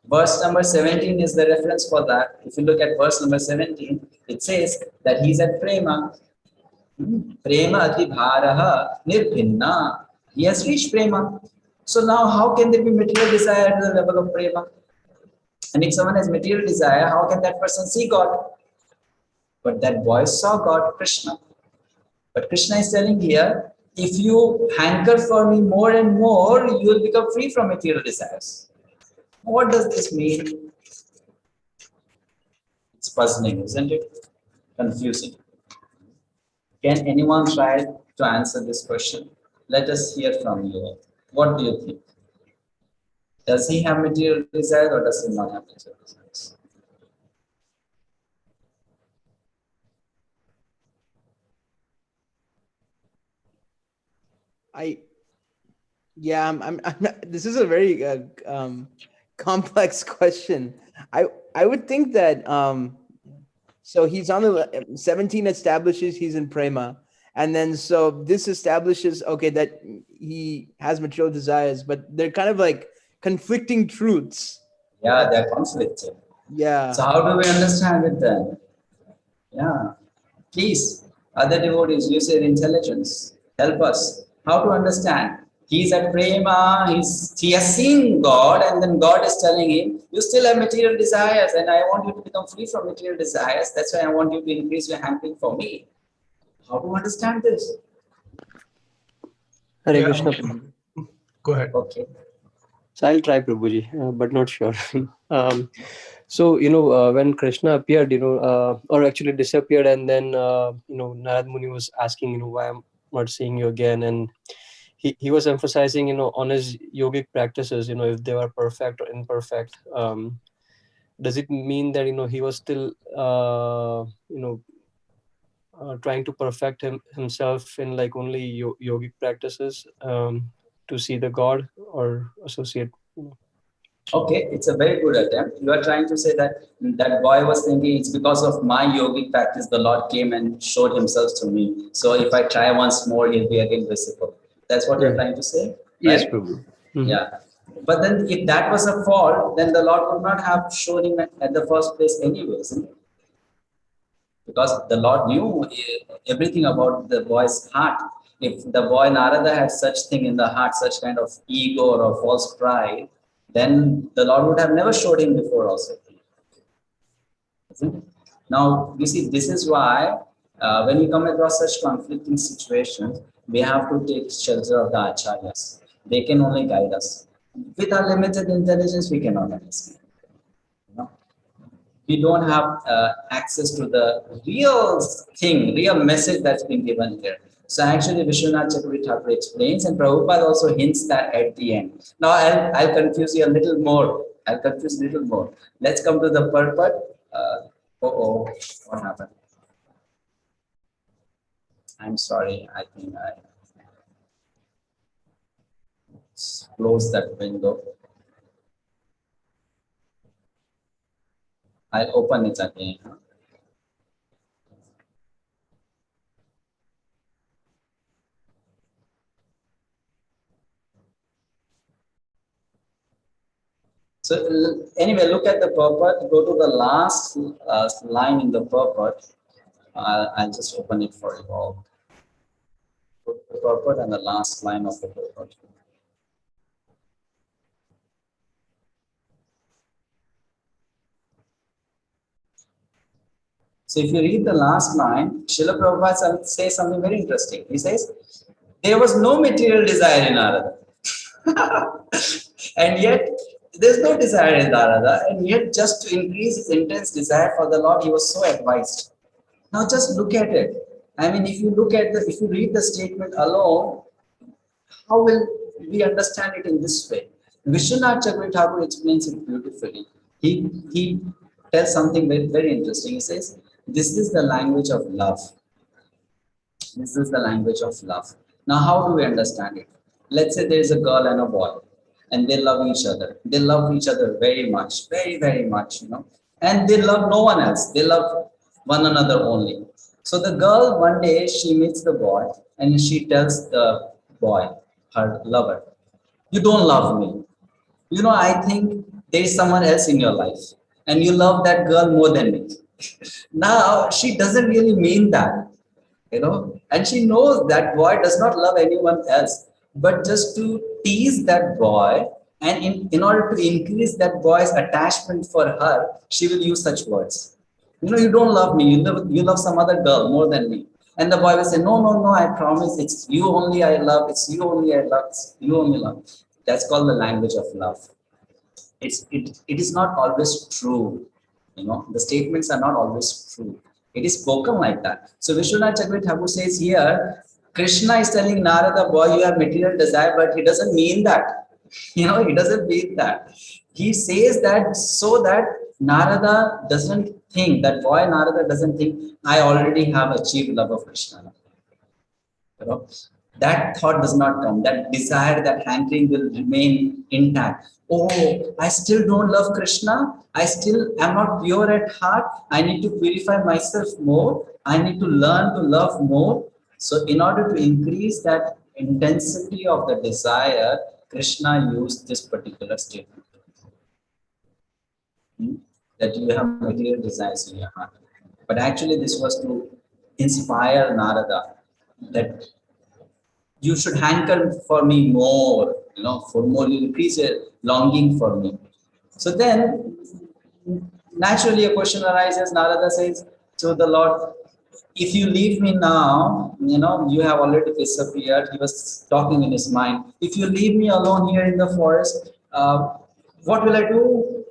Verse number 17 is the reference for that. If you look at verse number 17, it says that he's at prema. Prema ati bharaha nirbhinna. He has reached prema. So now how can there be material desire at the level of prema? And if someone has material desire, how can that person see God? But that boy saw God, Krishna. But Krishna is telling here, if you hanker for me more and more, you will become free from material desires. What does this mean? It's puzzling, isn't it? Confusing. Can anyone try to answer this question. Let us hear from you. What do you think? Does he have material desires or does he not have material desires? This is a very complex question. I would think that so he's on the 17 establishes he's in prema, and then so this establishes that he has material desires, but they're kind of like conflicting truths. Yeah, they're conflicting. Yeah. So how do we understand it then? Yeah. Please, other devotees, use your intelligence. Help us. How to understand? He's at prema, he has seen God, and then God is telling him, you still have material desires, and I want you to become free from material desires. That's why I want you to increase your hankering for me. How to understand this? Hare Yeah. Krishna. Go ahead. Okay. So I'll try, Prabhuji, but not sure. So, when Krishna appeared, or actually disappeared, and then, Narad Muni was asking, why I'm not seeing you again. And he was emphasizing, on his yogic practices, if they were perfect or imperfect. Does it mean that, he was still, trying to perfect himself in like only yogic practices to see the God or associate? Okay, it's a very good attempt. You are trying to say that that boy was thinking it's because of my yogic practice the Lord came and showed himself to me. So if I try once more, he'll be again visible. That's what you're trying to say? Yes, Right? Prabhu. Yeah. But then if that was a fault, then the Lord would not have shown him at the first place anyways. Because the Lord knew everything about the boy's heart. If the boy Narada had such thing in the heart, such kind of ego or a false pride, then the Lord would have never showed him before also. Isn't it? Now, you see, this is why when we come across such conflicting situations, we have to take shelter of the acharyas. They can only guide us. With our limited intelligence, we cannot understand. We don't have access to the real thing, real message that's been given here. So actually, Vishwanath Chakravarti Thakur explains, and Prabhupada also hints that at the end. Now, I'll confuse you a little more. Let's come to the purport. What happened? I'm sorry. I think I closed that window. I'll open it again. So anyway, look at the purport. Go to the last line in the purport. I'll just open it for you all. Go to the purport and the last line of the purport. So if you read the last line, Srila Prabhupada says something very interesting. He says, there was no material desire in Narada. And yet, there's no desire in Narada. And yet, just to increase his intense desire for the Lord, he was so advised. Now just look at it. I mean, if you read the statement alone, how will we understand it in this way? Vishwanath Chakravarti Thakur explains it beautifully. He tells something very, very interesting. He says, this is the language of love. This is the language of love. Now, how do we understand it? Let's say there is a girl and a boy, and they love each other. They love each other very much, very, very much, and they love no one else. They love one another only. So the girl, one day, she meets the boy, and she tells the boy, her lover, you don't love me. I think there is someone else in your life, and you love that girl more than me. Now, she doesn't really mean that, and she knows that boy does not love anyone else, but just to tease that boy, and in order to increase that boy's attachment for her, she will use such words. You don't love me, you love some other girl more than me. And the boy will say, no, no, no, I promise, it's you only I love, it's you only I love, it's you only love. That's called the language of love. It is not always true. The statements are not always true. It is spoken like that. So Vishwanath Chakravarti Thakur says here, Krishna is telling Narada, boy, you have material desire, but he doesn't mean that. He doesn't mean that. He says that so that Narada doesn't think, that boy Narada doesn't think, I already have achieved love of Krishna. That thought does not come. That desire, that hankering will remain intact. Oh, I still don't love Krishna. I still am not pure at heart. I need to purify myself more. I need to learn to love more. So in order to increase that intensity of the desire, Krishna used this particular statement. That you have material desires in your heart. But actually this was to inspire Narada that you should hanker for me more, for more, you increase your longing for me. So then naturally a question arises. Narada says to the Lord, if you leave me now, you have already disappeared. He was talking in his mind. If you leave me alone here in the forest, what will I do?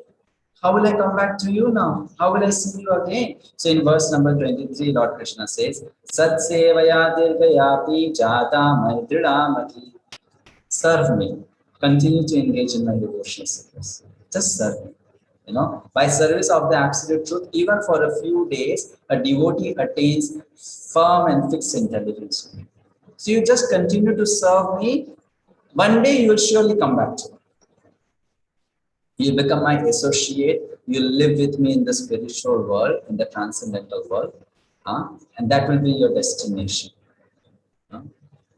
How will I come back to you now? How will I see you again? So in verse number 23, Lord Krishna says, Sat sevaya dirgayapi jata maidridamati. Serve me. Continue to engage in my devotional service. Just serve me. By service of the absolute truth, even for a few days, a devotee attains firm and fixed intelligence. So you just continue to serve me. One day you will surely come back to me. You become my associate. You live with me in the spiritual world, in the transcendental world, and that will be your destination.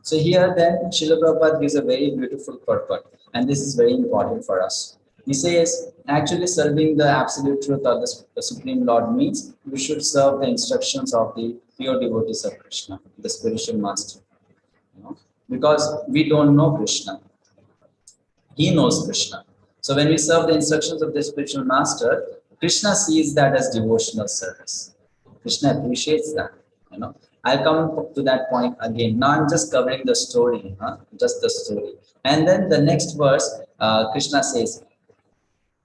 So here then, Srila Prabhupada gives a very beautiful purport, and this is very important for us. He says, actually serving the absolute truth of the Supreme Lord means we should serve the instructions of the pure devotees of Krishna, the spiritual master. Because we don't know Krishna. He knows Krishna. So when we serve the instructions of the spiritual master, Krishna sees that as devotional service. Krishna appreciates that. I'll come to that point again. Now I'm just covering the story, just the story. And then the next verse, Krishna says,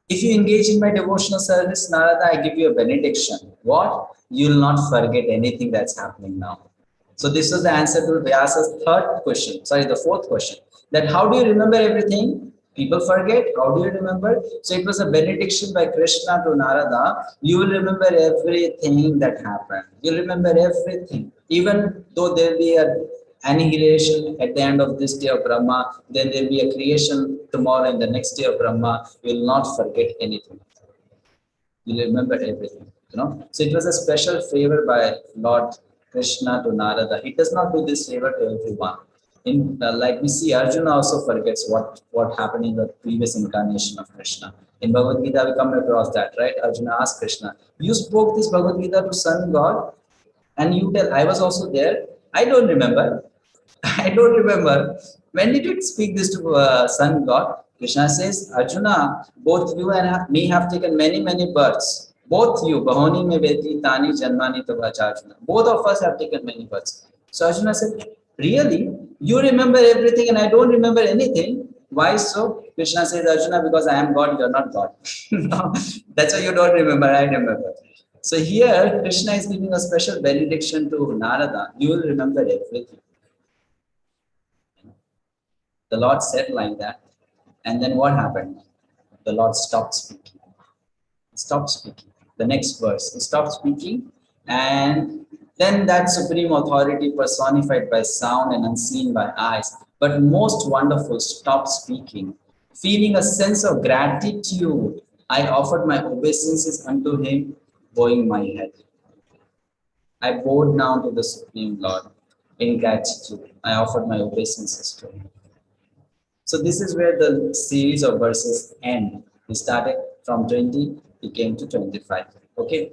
if you engage in my devotional service, Narada, I give you a benediction. What? You will not forget anything that's happening now. So this was the answer to Vyasa's the fourth question. That how do you remember everything? People forget. How do you remember? So it was a benediction by Krishna to Narada. You will remember everything that happened. You'll remember everything. Even though there will be an annihilation at the end of this day of Brahma, then there will be a creation tomorrow and the next day of Brahma. You will not forget anything. You'll remember everything. So it was a special favor by Lord Krishna to Narada. He does not do this favor to everyone. Like we see, Arjuna also forgets what happened in the previous incarnation of Krishna. In Bhagavad Gita, we come across that, right? Arjuna asked Krishna, you spoke this Bhagavad Gita to Sun God, and you tell, I was also there. I don't remember. I don't remember. When did you speak this to Sun God? Krishna says, Arjuna, both you and me have taken many, many births. Both you, Bahoni me veti tani janmani tavacha Arjuna. Both of us have taken many births. So Arjuna said, really? You remember everything and I don't remember anything. Why so? Krishna says, Arjuna, because I am God, you are not God. That's why you don't remember, I remember. So here, Krishna is giving a special benediction to Narada. You will remember everything. The Lord said like that. And then what happened? The Lord stopped speaking. Stopped speaking. The next verse, he stopped speaking, and then that supreme authority personified by sound and unseen by eyes, but most wonderful, stopped speaking. Feeling a sense of gratitude, I offered my obeisances unto him, bowing my head. I bowed down to the Supreme Lord in gratitude. I offered my obeisances to him. So this is where the series of verses end. We started from 20, we came to 25. Okay.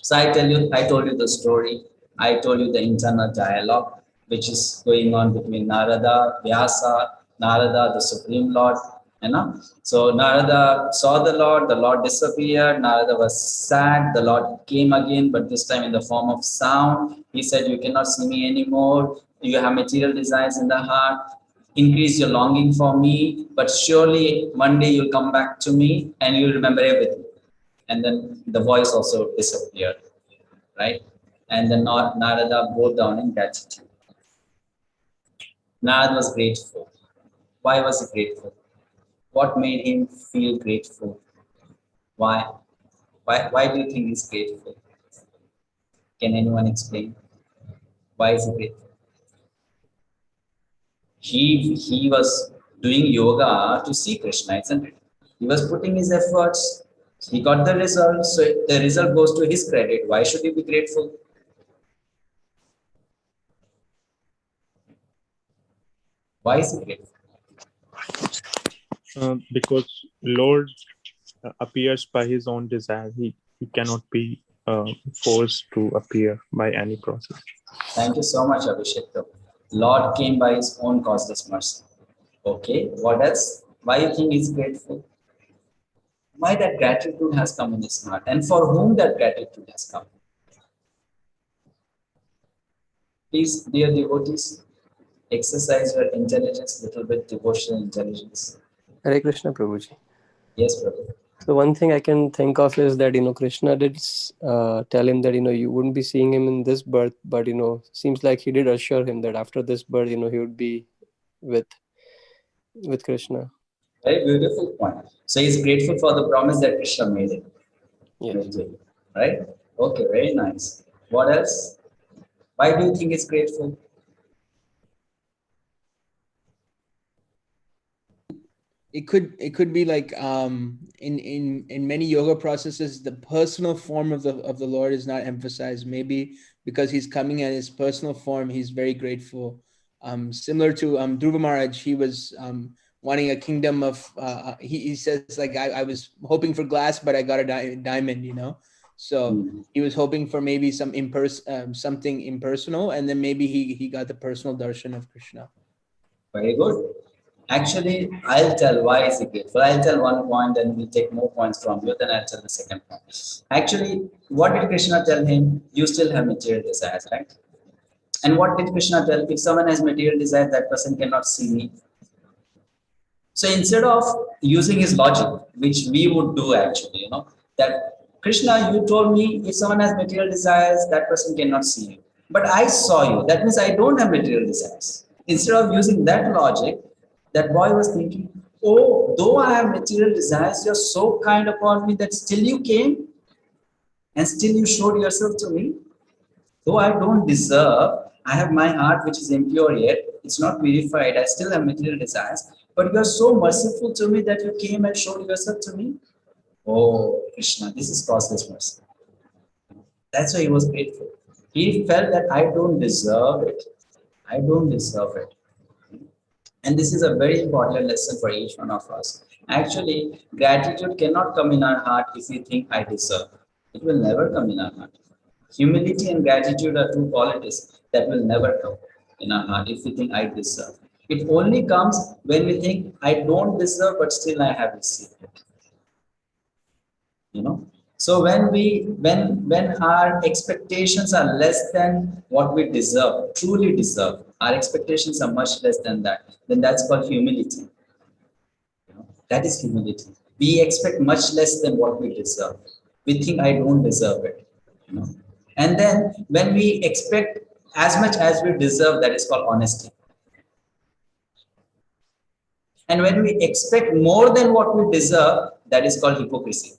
So I told you the story. I told you the internal dialogue which is going on between Narada, Vyasa, Narada, the Supreme Lord. So Narada saw the Lord disappeared, Narada was sad, the Lord came again, but this time in the form of sound. He said, you cannot see me anymore. You have material desires in the heart. Increase your longing for me, but surely one day you'll come back to me and you'll remember everything. And then the voice also disappeared, right? And then Narada bowed down in gratitude. Narad was grateful. Why was he grateful? What made him feel grateful? Why? Why do you think he's grateful? Can anyone explain? Why is he grateful? He was doing yoga to see Krishna, isn't it? He was putting his efforts. He got the result, so the result goes to his credit. Why should he be grateful? Why is he grateful? Because Lord appears by his own desire. He cannot be forced to appear by any process. Thank you so much, Abhishek. Lord came by his own causeless mercy. Okay, what else? Why you think he's grateful? Why that gratitude has come in his heart, and for whom that gratitude has come? Please, dear devotees, exercise your intelligence, little bit devotional intelligence. Hare Krishna, Prabhuji. Yes, brother. The one thing I can think of is that, Krishna did tell him that, you wouldn't be seeing him in this birth, but, seems like he did assure him that after this birth, he would be with Krishna. Very beautiful point. So he's grateful for the promise that Krishna made him. Yes. Right? Okay, very nice. What else? Why do you think he's grateful? It could be like in many yoga processes, the personal form of the Lord is not emphasized. Maybe because he's coming in his personal form, he's very grateful. Similar to Dhruva Maharaj, he was wanting a kingdom of. He says like I was hoping for glass, but I got a diamond. So he was hoping for maybe some something impersonal, and then maybe he got the personal darshan of Krishna. Very good. Actually, I'll tell why is he grateful. I'll tell one point and we'll take more points from you, then I'll tell the second point. Actually, what did Krishna tell him? You still have material desires, right? And what did Krishna tell? If someone has material desires, that person cannot see me. So instead of using his logic, which we would do actually, that Krishna, you told me if someone has material desires, that person cannot see you. But I saw you. That means I don't have material desires. Instead of using that logic, that boy was thinking, oh, though I have material desires, you're so kind upon me that still you came and still you showed yourself to me. Though I don't deserve, I have my heart which is impure yet, it's not purified, I still have material desires, but you're so merciful to me that you came and showed yourself to me. Oh, Krishna, this is causeless mercy. That's why he was grateful. He felt that I don't deserve it. I don't deserve it. And this is a very important lesson for each one of us. Actually, gratitude cannot come in our heart if we think I deserve. It will never come in our heart. Humility and gratitude are two qualities that will never come in our heart if we think I deserve. It only comes when we think I don't deserve, but still I have received it. So when our expectations are less than what we deserve, truly deserve, our expectations are much less than that, then that's called humility. That is humility. We expect much less than what we deserve. We think I don't deserve it. And then when we expect as much as we deserve, that is called honesty. And when we expect more than what we deserve, that is called hypocrisy.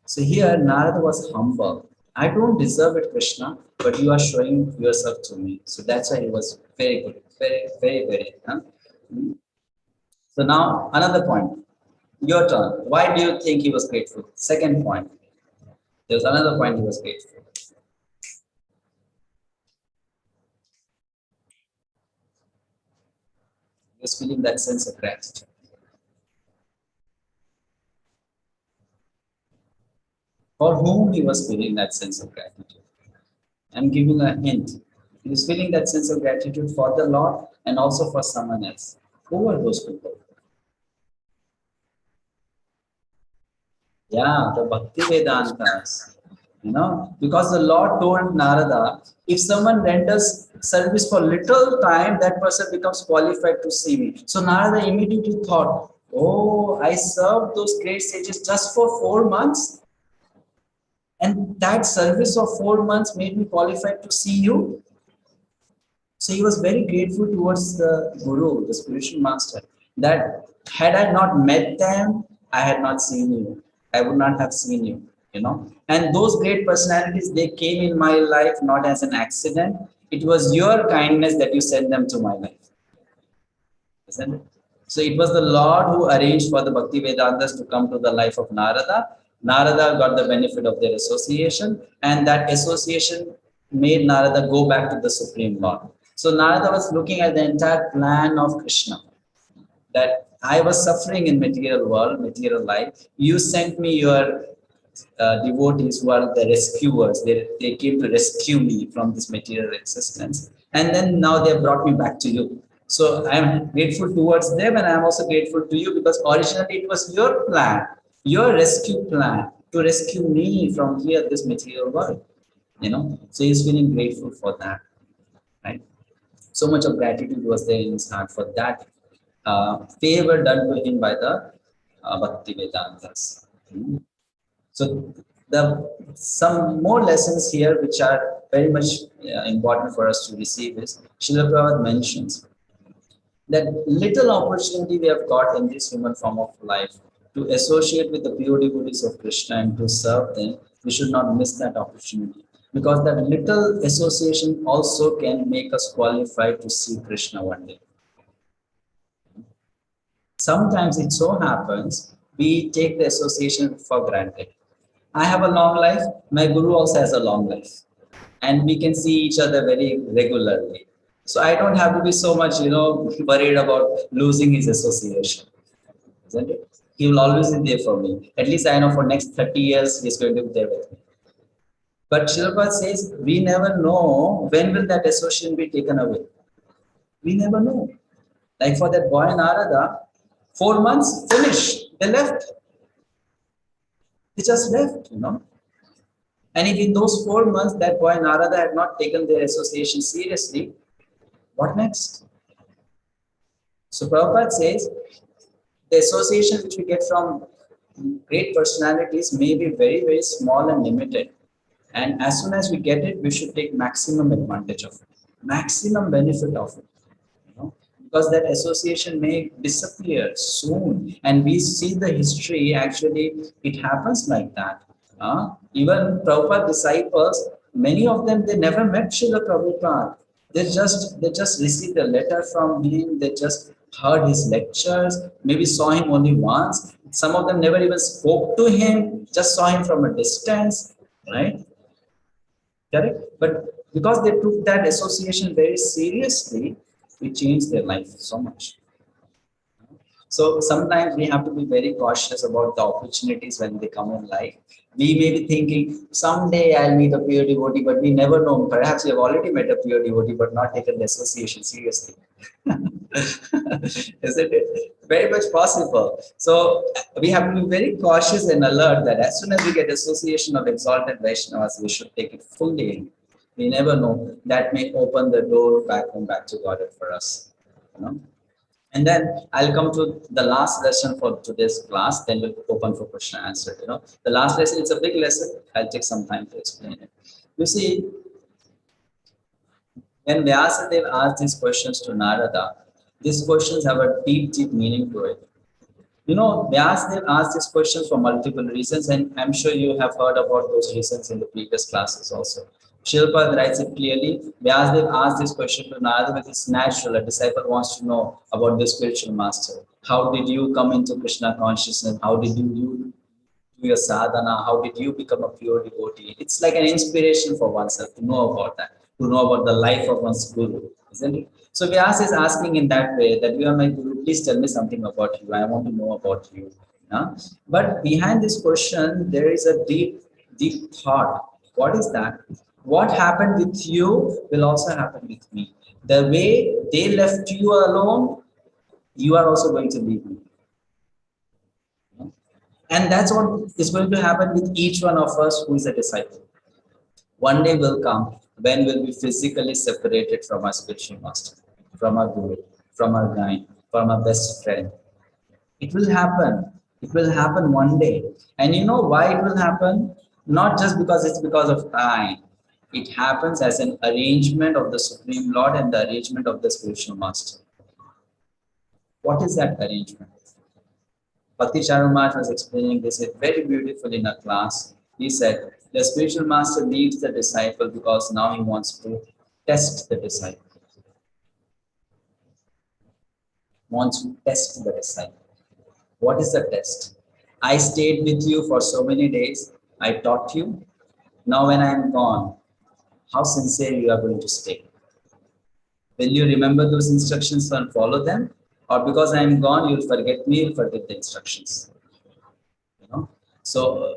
So here Narada was humble. I don't deserve it, Krishna, but you are showing yourself to me. So that's why he was very good. Very, very, very. So now another point. Your turn. Why do you think he was grateful? Second point. There's another point he was grateful. He was feeling that sense of gratitude. For whom he was feeling that sense of gratitude? I'm giving a hint. He was feeling that sense of gratitude for the Lord and also for someone else. Who were those people? Yeah, the Bhakti Vedantas. Because the Lord told Narada, if someone renders service for little time, that person becomes qualified to see me. So Narada immediately thought, oh, I served those great sages just for 4 months. And that service of 4 months made me qualified to see you. So he was very grateful towards the Guru, the spiritual master, that had I not met them, I had not seen you. I would not have seen you, you know. And those great personalities, they came in my life not as an accident. It was your kindness that you sent them to my life. Isn't it? So it was the Lord who arranged for the Bhakti Vedantas to come to the life of Narada. Narada got the benefit of their association, and that association made Narada go back to the Supreme Lord. So Narada was looking at the entire plan of Krishna, that I was suffering in material world, material life. You sent me your devotees who are the rescuers. They came to rescue me from this material existence. And then now they have brought me back to you. So I am grateful towards them, and I am also grateful to you because originally it was your plan, your rescue plan to rescue me from here, this material world. You know, so he's feeling grateful for that, right? So much of gratitude was there in his heart for that favor done to him by the Bhakti Vedantas. So some more lessons here which are very much important for us to receive is Srila Prabhupada mentions that little opportunity we have got in this human form of life to associate with the pure devotees of Krishna and to serve them, we should not miss that opportunity. Because that little association also can make us qualified to see Krishna one day. Sometimes it so happens, we take the association for granted. I have a long life, my Guru also has a long life. And we can see each other very regularly. So I don't have to be so much, worried about losing his association. Isn't it? He will always be there for me. At least I know for next 30 years, he's going to be there with me. But Srila Prabhupada says, we never know when will that association be taken away. We never know. Like for that boy Narada, 4 months, finished. They left. They just left, And if in those 4 months that boy Narada had not taken their association seriously, what next? So Prabhupada says, the association which we get from great personalities may be very, very small and limited. And as soon as we get it, we should take maximum advantage of it, maximum benefit of it. Because that association may disappear soon. And we see the history, actually, it happens like that. Even Prabhupada disciples, many of them, they never met Srila Prabhupada. They just received a letter from him. They just heard his lectures, maybe saw him only once. Some of them never even spoke to him, just saw him from a distance, right? Correct? But because they took that association very seriously, it changed their life so much. So sometimes we have to be very cautious about the opportunities when they come in life. We may be thinking, someday I'll meet a pure devotee, but we never know. Perhaps we have already met a pure devotee, but not taken the association seriously. Isn't it? Very much possible. So we have to be very cautious and alert that as soon as we get association of exalted Vaishnavas, we should take it fully in. We never know. That may open the door back to Godhead for us. And then I'll come to the last lesson for today's class. Then we'll open for question and answer. The last lesson, it's a big lesson. I'll take some time to explain it. You see, when Vyasadeva asked these questions to Narada, these questions have a deep, deep meaning to it. Vyasadeva asked these questions for multiple reasons, and I'm sure you have heard about those reasons in the previous classes also. Srila writes it clearly. Vyasadeva asked this question to Narada because it's natural. A disciple wants to know about the spiritual master. How did you come into Krishna consciousness? How did you do your sadhana? How did you become a pure devotee? It's like an inspiration for oneself to know about that, to know about the life of one's guru, isn't it? So Vyasa is asking in that way that you are my guru, please tell me something about you. I want to know about you. But behind this question, there is a deep, deep thought. What is that? What happened with you will also happen with me. The way they left you alone, you are also going to leave me. And that's what is going to happen with each one of us who is a disciple. One day will come when we'll be physically separated from our spiritual master, from our guru, from our guide, from our best friend. It will happen. It will happen one day. And you know why it will happen? Not just because it's because of time. It happens as an arrangement of the Supreme Lord and the arrangement of the spiritual master. What is that arrangement? Bhakti Charumat was explaining this very beautifully in a class. He said, the spiritual master leads the disciple because now he wants to test the disciple. Wants to test the disciple. What is the test? I stayed with you for so many days. I taught you. Now when I am gone, how sincere you are going to stay? Will you remember those instructions and follow them? Or because I am gone, you'll forget me, you'll forget the instructions. You know? So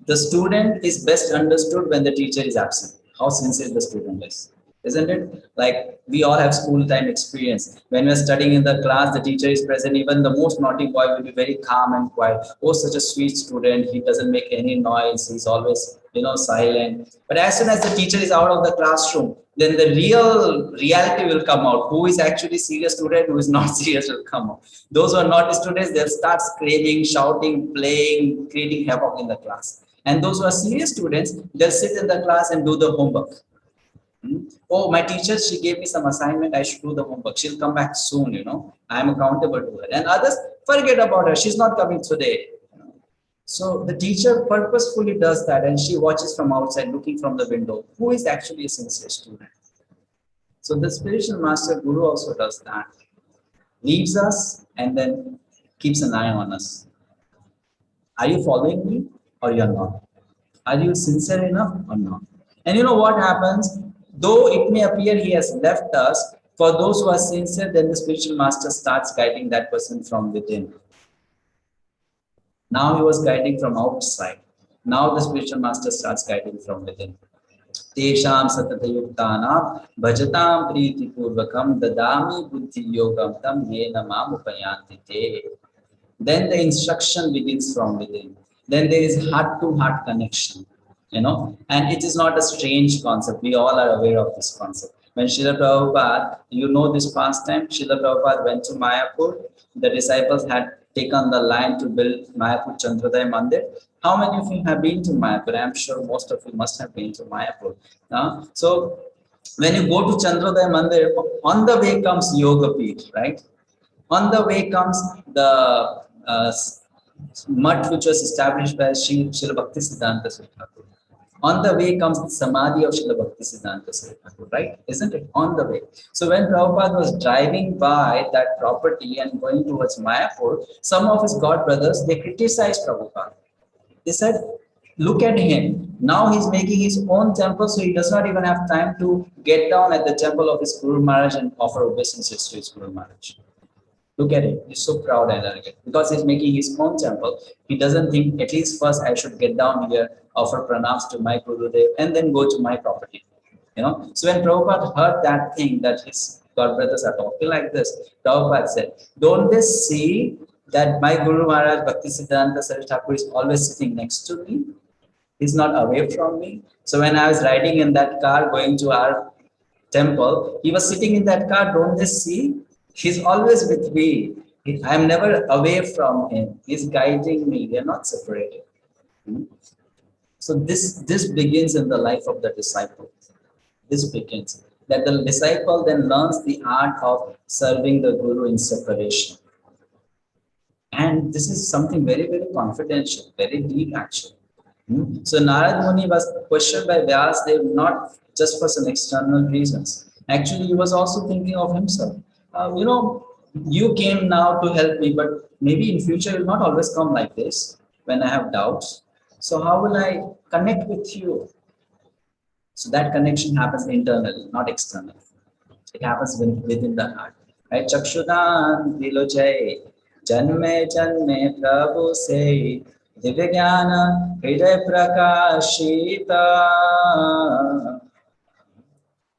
the student is best understood when the teacher is absent. How sincere the student is. Isn't it? Like we all have school time experience. When we're studying in the class, the teacher is present. Even the most naughty boy will be very calm and quiet. Oh, such a sweet student. He doesn't make any noise. He's always, silent. But as soon as the teacher is out of the classroom, then the reality will come out. Who is actually serious student, who is not serious will come out. Those who are naughty students, they'll start screaming, shouting, playing, creating havoc in the class. And those who are serious students, they'll sit in the class and do the homework. Oh, my teacher, she gave me some assignment. I should do the homework. She'll come back soon, I'm accountable to her. And others, forget about her. She's not coming today. So the teacher purposefully does that, and she watches from outside, looking from the window. Who is actually a sincere student? So the spiritual master guru also does that. Leaves us and then keeps an eye on us. Are you following me or you're not? Are you sincere enough or not? And you know what happens? Though it may appear he has left us, for those who are sincere, then the spiritual master starts guiding that person from within. Now he was guiding from outside. Now the spiritual master starts guiding from within. Tesham satatayuktanam bhajatam priti purvakam dadami buddhi yogam tam yena mam upayanti te. Then the instruction begins from within. Then there is heart-to-heart connection. And it is not a strange concept. We all are aware of this concept. When Srila Prabhupada, this pastime, Srila Prabhupada went to Mayapur. The disciples had taken the land to build Mayapur Chandrodaya Mandir. How many of you have been to Mayapur? I'm sure most of you must have been to Mayapur. So when you go to Chandrodaya Mandir, on the way comes Yoga Peeth, right? On the way comes the mutt which was established by Srila Bhaktisiddhanta Saraswati. On the way comes the Samadhi of Srila Bhaktisiddhanta Saraswati, right? Isn't it? On the way. So when Prabhupada was driving by that property and going towards Mayapur, some of his god brothers, they criticized Prabhupada. They said, look at him. Now he's making his own temple, so he does not even have time to get down at the temple of his Guru Maharaj and offer obeisances to his Guru Maharaj. Look at him. He's so proud and arrogant. Because he's making his own temple, he doesn't think, at least first I should get down here, offer pranams to my Gurudev, and then go to my property. So when Prabhupada heard that thing, that his god brothers are talking like this, Prabhupada said, don't they see that my Guru Maharaj Bhaktisiddhanta Saraswati Thakur is always sitting next to me? He's not away from me. So when I was riding in that car going to our temple, he was sitting in that car. Don't they see? He's always with me. I'm never away from him. He's guiding me. We are not separated. So this begins in the life of the disciple. This begins. That the disciple then learns the art of serving the Guru in separation. And this is something very, very confidential, very deep actually. So Narad Muni was questioned by Vyasadeva not just for some external reasons. Actually, he was also thinking of himself. You came now to help me, but maybe in future you will not always come like this when I have doubts. So how will I connect with you? So that connection happens internally, not externally. It happens within the heart. Right? Chakshudan Vilojay Janme Janme Prabhu Se Divyajnana Hridaya Prakashita.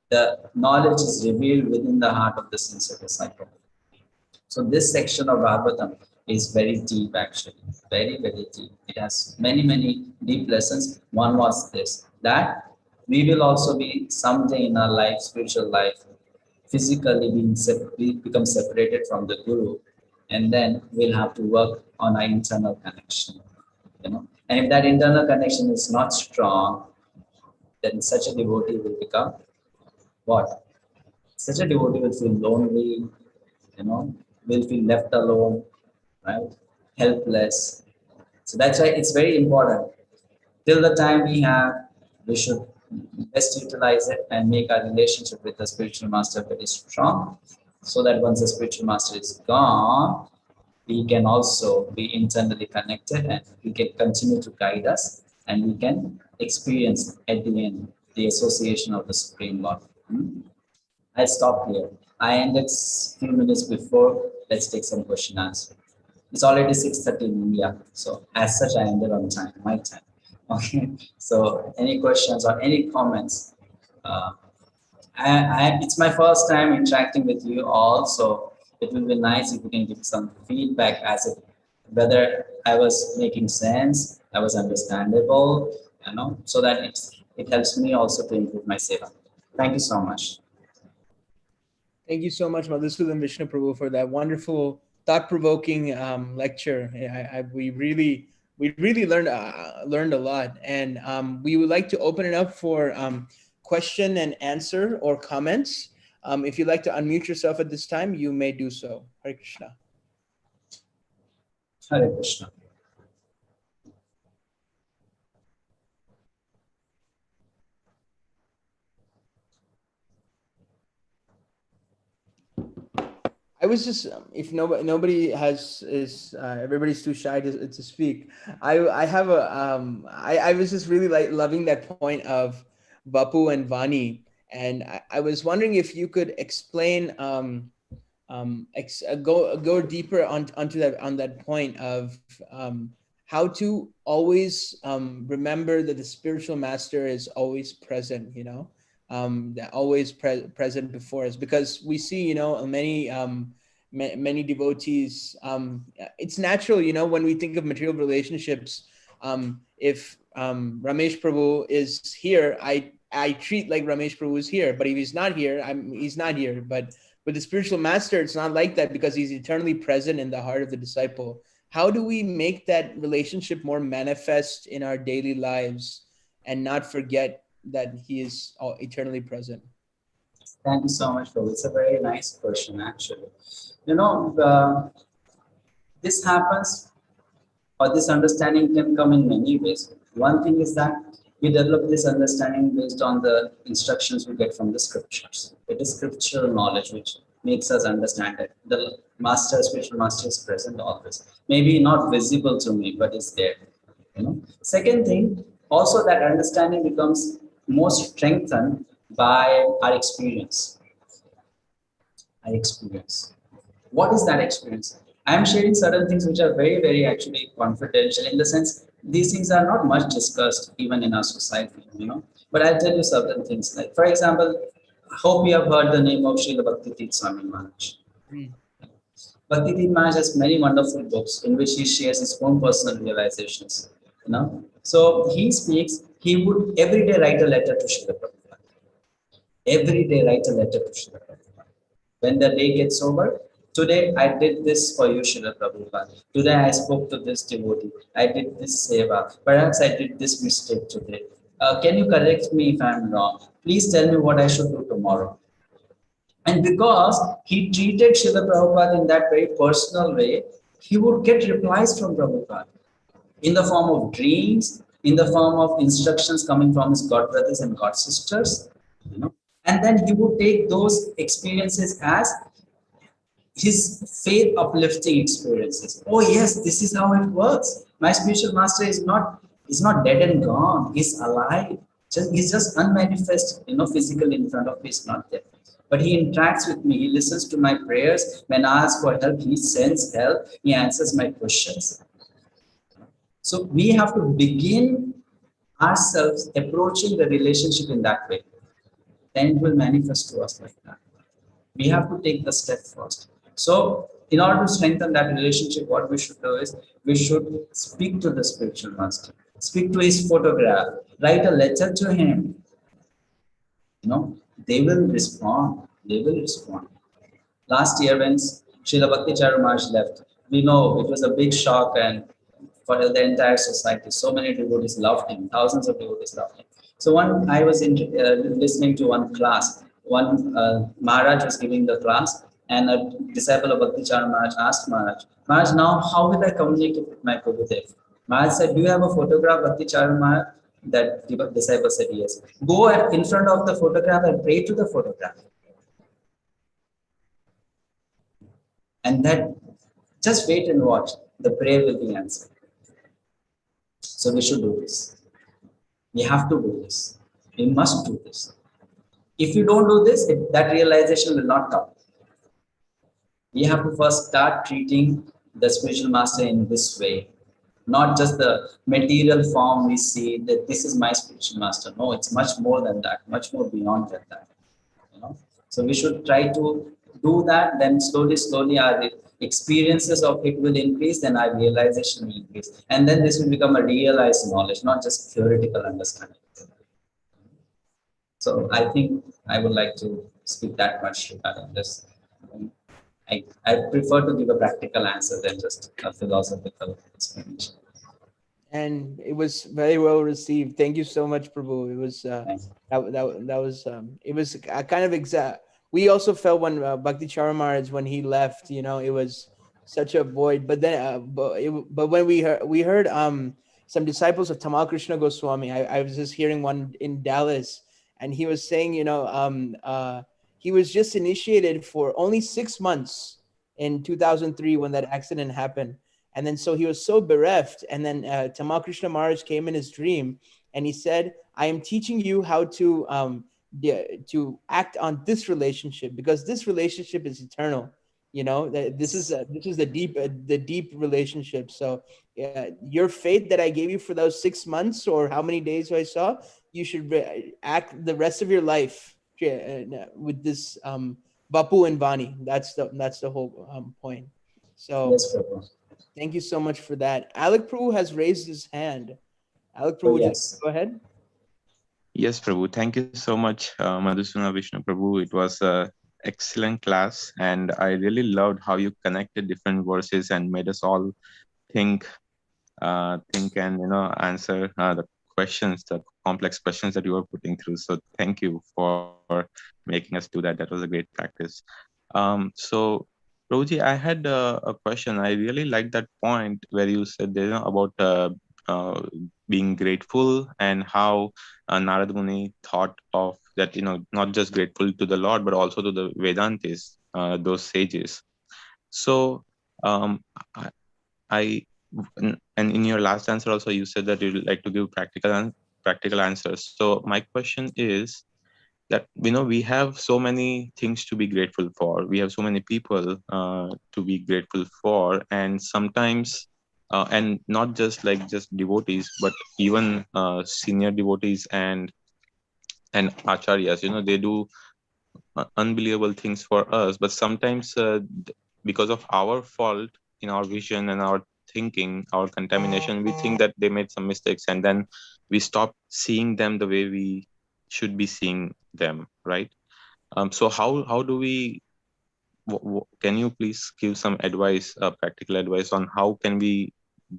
The knowledge is revealed within the heart of the sincere disciple. So this section of Bhagavatam is very deep actually, very, very deep. It has many, many deep lessons. One was this, that we will also be someday in our life, spiritual life, physically we become separated from the Guru, and then we'll have to work on our internal connection. And if that internal connection is not strong, then such a devotee will become what? Such a devotee will feel lonely, will feel left alone, right? Helpless. So that's why it's very important. Till the time we have, we should best utilize it and make our relationship with the spiritual master very strong, so that once the spiritual master is gone, we can also be internally connected and he can continue to guide us, and we can experience at the end the association of the Supreme Lord. I'll stop here. I ended few minutes before. Let's take some question answer. It's already 6:30 in India, so as such I ended on time, my time. Okay. So any questions or any comments? It's my first time interacting with you all, so it will be nice if you can give some feedback as if whether I was making sense, I was understandable, so that it helps me also to improve my seva. Thank you so much. Thank you so much, Madhusudana Vishnu Prabhu, for that wonderful, thought-provoking lecture. We really learned a lot, and we would like to open it up for question and answer or comments. If you'd like to unmute yourself at this time, you may do so. Hare Krishna. Hare Krishna. I was just, if nobody everybody's too shy to speak. I was just really loving that point of Bapu and Vani, and I was wondering if you could explain, go deeper onto that point of how to always remember that the spiritual master is always present, that always present before us, because we see, many devotees, it's natural, when we think of material relationships, if Ramesh Prabhu is here, I treat like Ramesh Prabhu is here, but if he's not here, he's not here. But with the spiritual master, it's not like that, because he's eternally present in the heart of the disciple. How do we make that relationship more manifest in our daily lives and not forget that he is eternally present? Thank you so much, Prabhu. It's a very nice question, actually. This happens, or this understanding can come in many ways. One thing is that we develop this understanding based on the instructions we get from the scriptures. It is scriptural knowledge which makes us understand it. The spiritual master is present always. Maybe not visible to me, but it's there. Second thing, also that understanding becomes more strengthened by our experience. What is that experience? I am sharing certain things which are very, very actually confidential, in the sense these things are not much discussed even in our society, But I'll tell you certain things. Like, for example, I hope you have heard the name of Srila Bhakti Swami Maharaj. Bhakti Maharaj has many wonderful books in which he shares his own personal realizations. So he speaks, he would every day write a letter to Srila Prabhupada. Every day write a letter to Srila Prabhupada. When the day gets over, today I did this for you, Srila Prabhupada. Today I spoke to this devotee. I did this seva. Perhaps I did this mistake today. Can you correct me if I'm wrong? Please tell me what I should do tomorrow. And because he treated Srila Prabhupada in that very personal way, he would get replies from Prabhupada in the form of dreams, in the form of instructions coming from his god brothers and god sisters, and then he would take those experiences as his faith uplifting experiences. Oh yes, this is how it works. My spiritual master is not dead and gone. He's alive. He's just unmanifest, physically in front of me. He's not there. But he interacts with me. He listens to my prayers. When I ask for help, he sends help. He answers my questions. So we have to begin ourselves approaching the relationship in that way. Then it will manifest to us like that. We have to take the step first. So in order to strengthen that relationship, what we should do is we should speak to the spiritual master, speak to his photograph, write a letter to him. They will respond. They will respond. Last year when Srila Bhakti Maharaj left, we know it was a big shock, and for the entire society, so many devotees loved him. Thousands of devotees loved him. So I was listening to one class. One Maharaj was giving the class, and a disciple of Bhakti Charan Maharaj asked Maharaj, Maharaj, now how will I communicate with my Gurudev? Maharaj said, do you have a photograph, Bhakti Charan Maharaj? That disciple said, yes. Go in front of the photograph and pray to the photograph. And that, just wait and watch. The prayer will be answered. So we should do this. We have to do this. We must do this. If you don't do this, that realization will not come. We have to first start treating the spiritual master in this way. Not just the material form we see that this is my spiritual master. No, it's much more than that, much more beyond that. You know? So we should try to do that, then slowly our experiences of it will increase, then our realization will increase. And then this will become a realized knowledge, not just theoretical understanding. So I think I would like to speak that much regarding this. I prefer to give a practical answer than just a philosophical explanation. And it was very well received. Thank you so much, Prabhu. It was it was kind of exact. We also felt when Bhakti Charan Maharaj, when he left, you know, it was such a void. But then, but when we heard some disciples of Tamal Krishna Goswami, I was just hearing one in Dallas, and he was saying, you know, he was just initiated for only 6 months in 2003 when that accident happened. And then so he was so bereft. And then Tamal Krishna Maharaj came in his dream and he said, I am teaching you how to act on this relationship, because this relationship is eternal. You know, this is the deep relationship. So your faith that I gave you for those 6 months or how many days I saw, you should act the rest of your life with this Bapu and Vani. That's the whole point. So yes, Prabhu. Thank you so much for that. Alec Prabhu has raised his hand. Alec Prabhu, yes. Go ahead. Yes, Prabhu. Thank you so much, Madhusudana Vishnu Prabhu. It was an excellent class, and I really loved how you connected different verses and made us all think and answer the questions, the complex questions that you were putting through. So thank you for making us do that. That was a great practice. So Prabhuji, I had a question. I really liked that point where you said about being grateful and how Narad Muni thought of that, not just grateful to the Lord, but also to the Vedantis, those sages. So and in your last answer also, you said that you'd like to give practical answers. So my question is that, we have so many things to be grateful for. We have so many people to be grateful for. And sometimes, and not just devotees, but even senior devotees and acharyas, they do unbelievable things for us. But sometimes because of our fault in our vision and our thinking, our contamination, we think that they made some mistakes, and then we stop seeing them the way we should be seeing them, right? So how do we, can you please give some advice, practical advice on how can we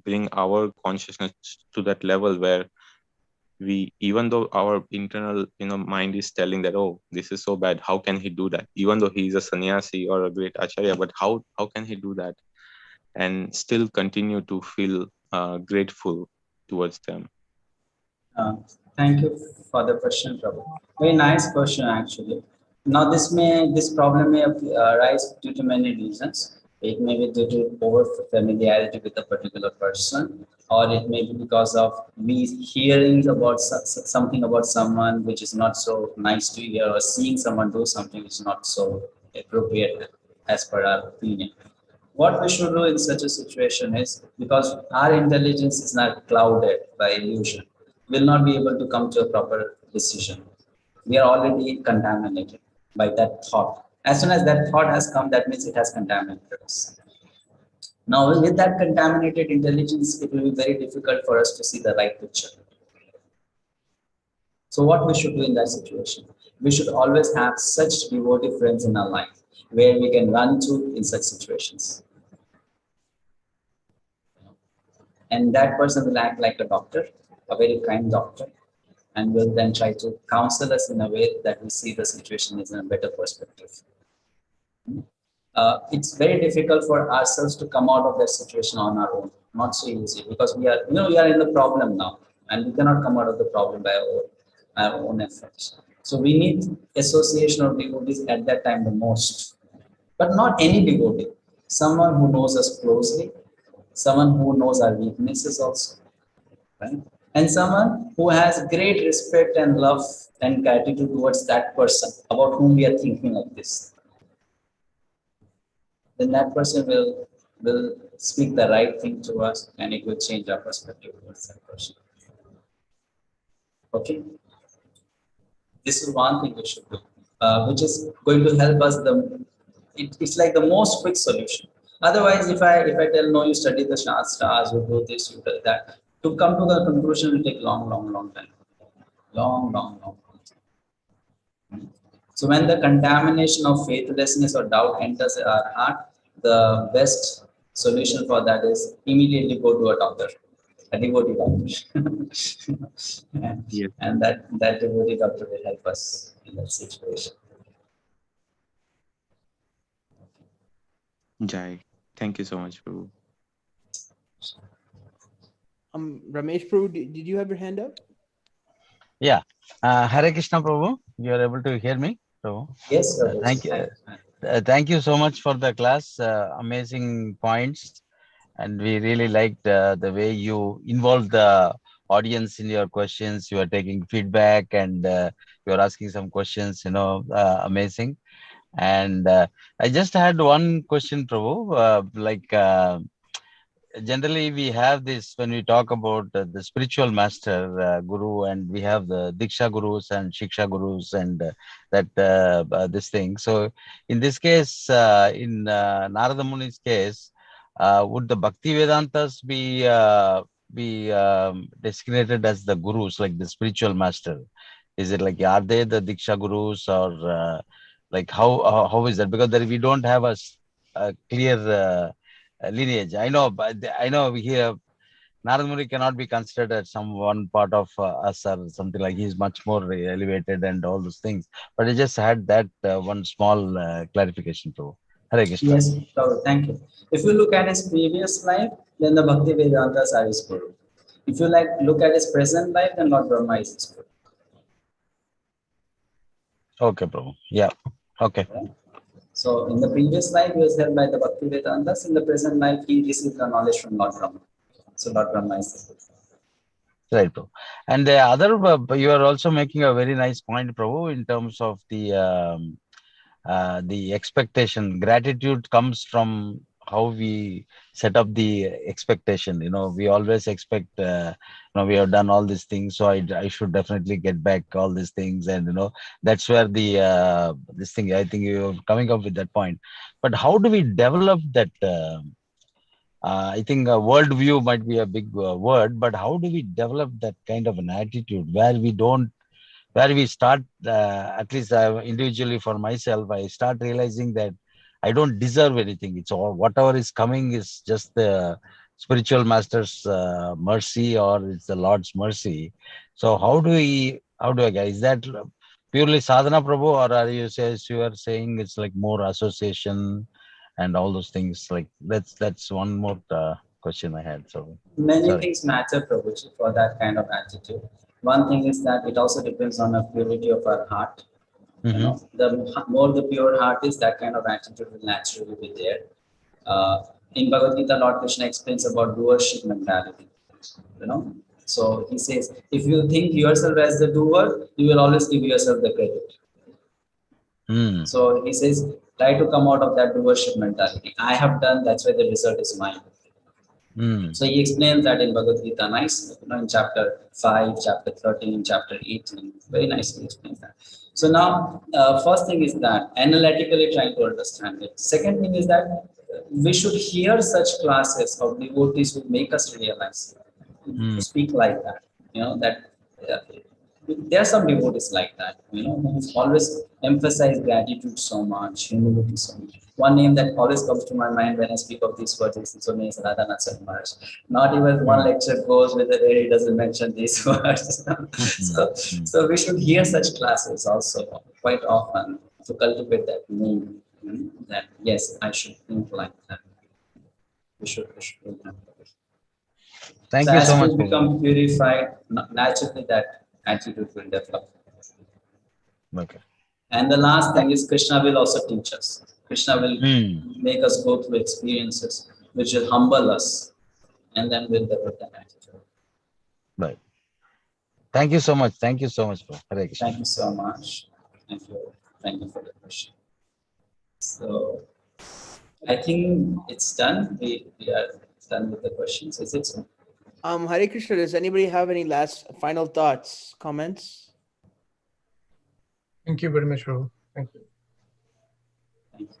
bring our consciousness to that level where we, even though our internal mind is telling that, oh, this is so bad, how can he do that, even though he's a sannyasi or a great acharya, but how can he do that and still continue to feel grateful towards them? Thank you for the question, Prabhu. Very nice question, actually. Now, this problem may arise due to many reasons. It may be due to over familiarity with a particular person, or it may be because of me hearing about something about someone which is not so nice to hear, or seeing someone do something which is not so appropriate as per our opinion. What we should do in such a situation is, because our intelligence is not clouded by illusion, will not be able to come to a proper decision. We are already contaminated by that thought. As soon as that thought has come, that means it has contaminated us. Now, with that contaminated intelligence, it will be very difficult for us to see the right picture. So what we should do in that situation? We should always have such devotee friends in our life where we can run to in such situations. And that person will act like a doctor, a very kind doctor, and will then try to counsel us in a way that we see the situation is in a better perspective. It's very difficult for ourselves to come out of that situation on our own. Not so easy, because we are, we are in the problem now, and we cannot come out of the problem by our own efforts. So we need association of devotees at that time the most, but not any devotee. Someone who knows us closely, someone who knows our weaknesses also, right? And someone who has great respect and love and gratitude towards that person about whom we are thinking like this. Then that person will speak the right thing to us, and it will change our perspective towards that person. Okay, this is one thing we should do, which is going to help us. It's like the most quick solution. Otherwise, if I tell no, you study the shastras, you do this, you do that, to come to the conclusion will take long time, long. So when the contamination of faithlessness or doubt enters our heart, the best solution for that is immediately go to a doctor, a devotee doctor. Yes. And that devotee doctor will help us in that situation. Jai. Thank you so much, Prabhu. Ramesh Prabhu, did you have your hand up? Yeah. Hare Krishna, Prabhu. You are able to hear me, Prabhu? Yes, sir. Thank you. Thank you so much for the class. Amazing points. And we really liked the way you involved the audience in your questions. You are taking feedback and you are asking some questions, amazing. And I just had one question, Prabhu. Generally we have this when we talk about the spiritual master guru, and we have the diksha gurus and shiksha gurus and this thing. So in this case, in Narada Muni's case, would the Bhakti Vedantas be designated as the gurus, like the spiritual master? Is it like, are they the diksha gurus, or like how is that? Because we don't have a clear lineage. I know here Narada Muni cannot be considered as some one part of us or something, like he's much more elevated and all those things. But I just had that one small clarification too. Hare Krishna. Yes, Prabhu, thank you. If you look at his previous life, then the Bhakti Vedantas are his guru. If you look at his present life, then Lord Brahma is his guru. Okay, Prabhu. Yeah. Okay. Right? So in the previous life, he was held by the Bhakti Vedantas. In the present life, he received the knowledge from Lord Brahma. So Lord Brahma is the guru. Right, Prabhu. And the other, you are also making a very nice point, Prabhu, in terms of the expectation. Gratitude comes from how we set up the expectation. We always expect, we have done all these things, so I should definitely get back all these things. And, that's where this thing, I think you're coming up with that point. But how do we develop that? I think a worldview might be a big word, but how do we develop that kind of an attitude where we start, at least individually for myself, I start realizing that I don't deserve anything. It's all, whatever is coming is just the spiritual master's mercy, or it's the Lord's mercy. So how do I guys, is that purely sadhana, Prabhu, or are you saying it's like more association and all those things? Like that's one more question I had. So many things matter, Prabhuji, for that kind of attitude. One thing is that it also depends on the purity of our heart. The more the pure heart is, that kind of attitude will naturally be there. In Bhagavad Gita, Lord Krishna explains about doership mentality. So he says, if you think yourself as the doer, you will always give yourself the credit. So he says, try to come out of that doership mentality. I have done, that's why the result is mine. So he explains that in Bhagavad Gita, nice, in chapter 5, chapter 13, chapter 18, very nicely explains that. So now, first thing is that analytically trying to understand it. Second thing is that we should hear such classes of devotees who make us realize, to speak like that, that there are some devotees like that, who always emphasize gratitude so much, humility so much. One name that always comes to my mind when I speak of these words is so name is Radhanath Maharaj. Not even one lecture goes with it where he doesn't mention these words. So we should hear such classes also quite often to cultivate that mood, that yes, I should think like that. We should do that. Thank So you as so much, we Prabhuji. become purified, naturally that attitude will develop. Okay. And the last thing is Krishna will also teach us. Krishna will Hmm. make us go through experiences which will humble us, and then we'll develop that attitude. Right. Thank you so much. Thank you so much, bro. Hare Krishna. Thank you so much. Thank you for the question. So I think it's done. We are done with the questions. Is it so? Hare Krishna, does anybody have any last final thoughts, comments? Thank you very much, Prabhu. Thank you. Thank you.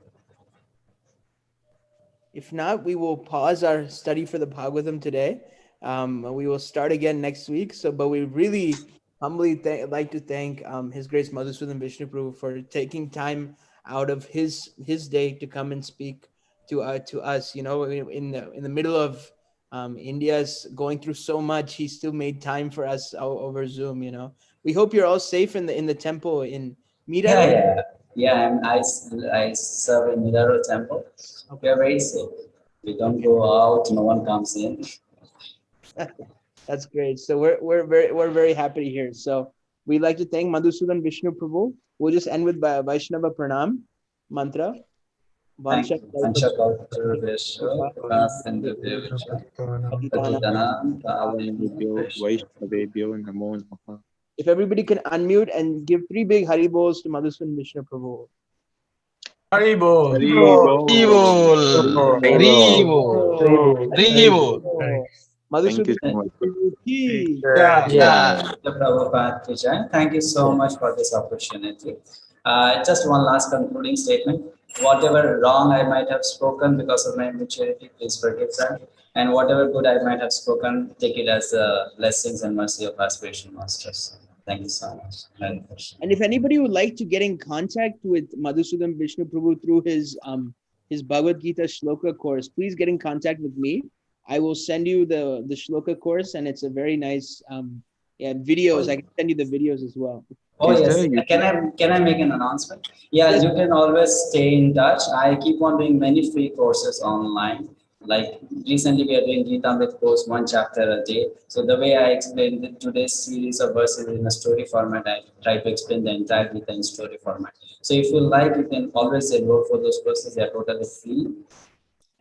If not, we will pause our study for the Bhagavatam today. We will start again next week. But we really humbly like to thank His Grace Madhusudana Vishnu Prabhu for taking time out of his day to come and speak to us. In the middle of India's going through so much, he still made time for us over Zoom. We hope you're all safe in the temple in Mira. Yeah. And I serve in Milaro Temple. We are very safe. We don't go out. No one comes in. That's great. So we're very happy to hear. So we'd like to thank Madhusudan Vishnu Prabhu. We'll just end with Vaishnava Pranam mantra. Thank you. Vaishnavebhyo namo namaha. If everybody can unmute and give 3 big Haribols to Madhusudan Vishnu Prabhu. Haribo. Haribol. Haribol. Haribol. Thank you Madhusudan so much. Prabhu ki. Yeah. Prabhupada ki jai. Thank you so much for this opportunity. Just one last concluding statement. Whatever wrong I might have spoken because of my immaturity, please forgive that. And whatever good I might have spoken, take it as the blessings and mercy of our spiritual masters. Thank you so much. And if anybody would like to get in contact with Madhusudan Vishnu Prabhu through his Bhagavad Gita Shloka course, please get in contact with me. I will send you the Shloka course, and it's a very nice videos. I can send you the videos as well. Oh yes, can I make an announcement? Yeah, yes. You can always stay in touch. I keep on doing many free courses online. Like recently we are doing Gita Amrit course 1 chapter a day. So the way I explained today's series of verses in a story format, I try to explain the entire Gita in story format. So if you like, you can always enroll for those courses. They are totally free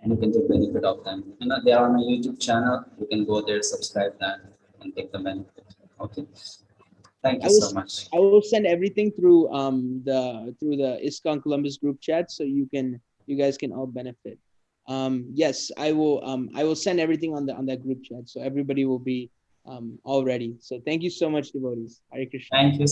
and you can take benefit of them. They are on my YouTube channel. You can go there, subscribe that and take the benefit. Okay. Thank you so much. I will send everything through the ISKCON Columbus group chat, so you guys can all benefit. Yes, I will send everything on that group chat, so everybody will be all ready. So thank you so much, devotees. Hare Krishna. Thank you.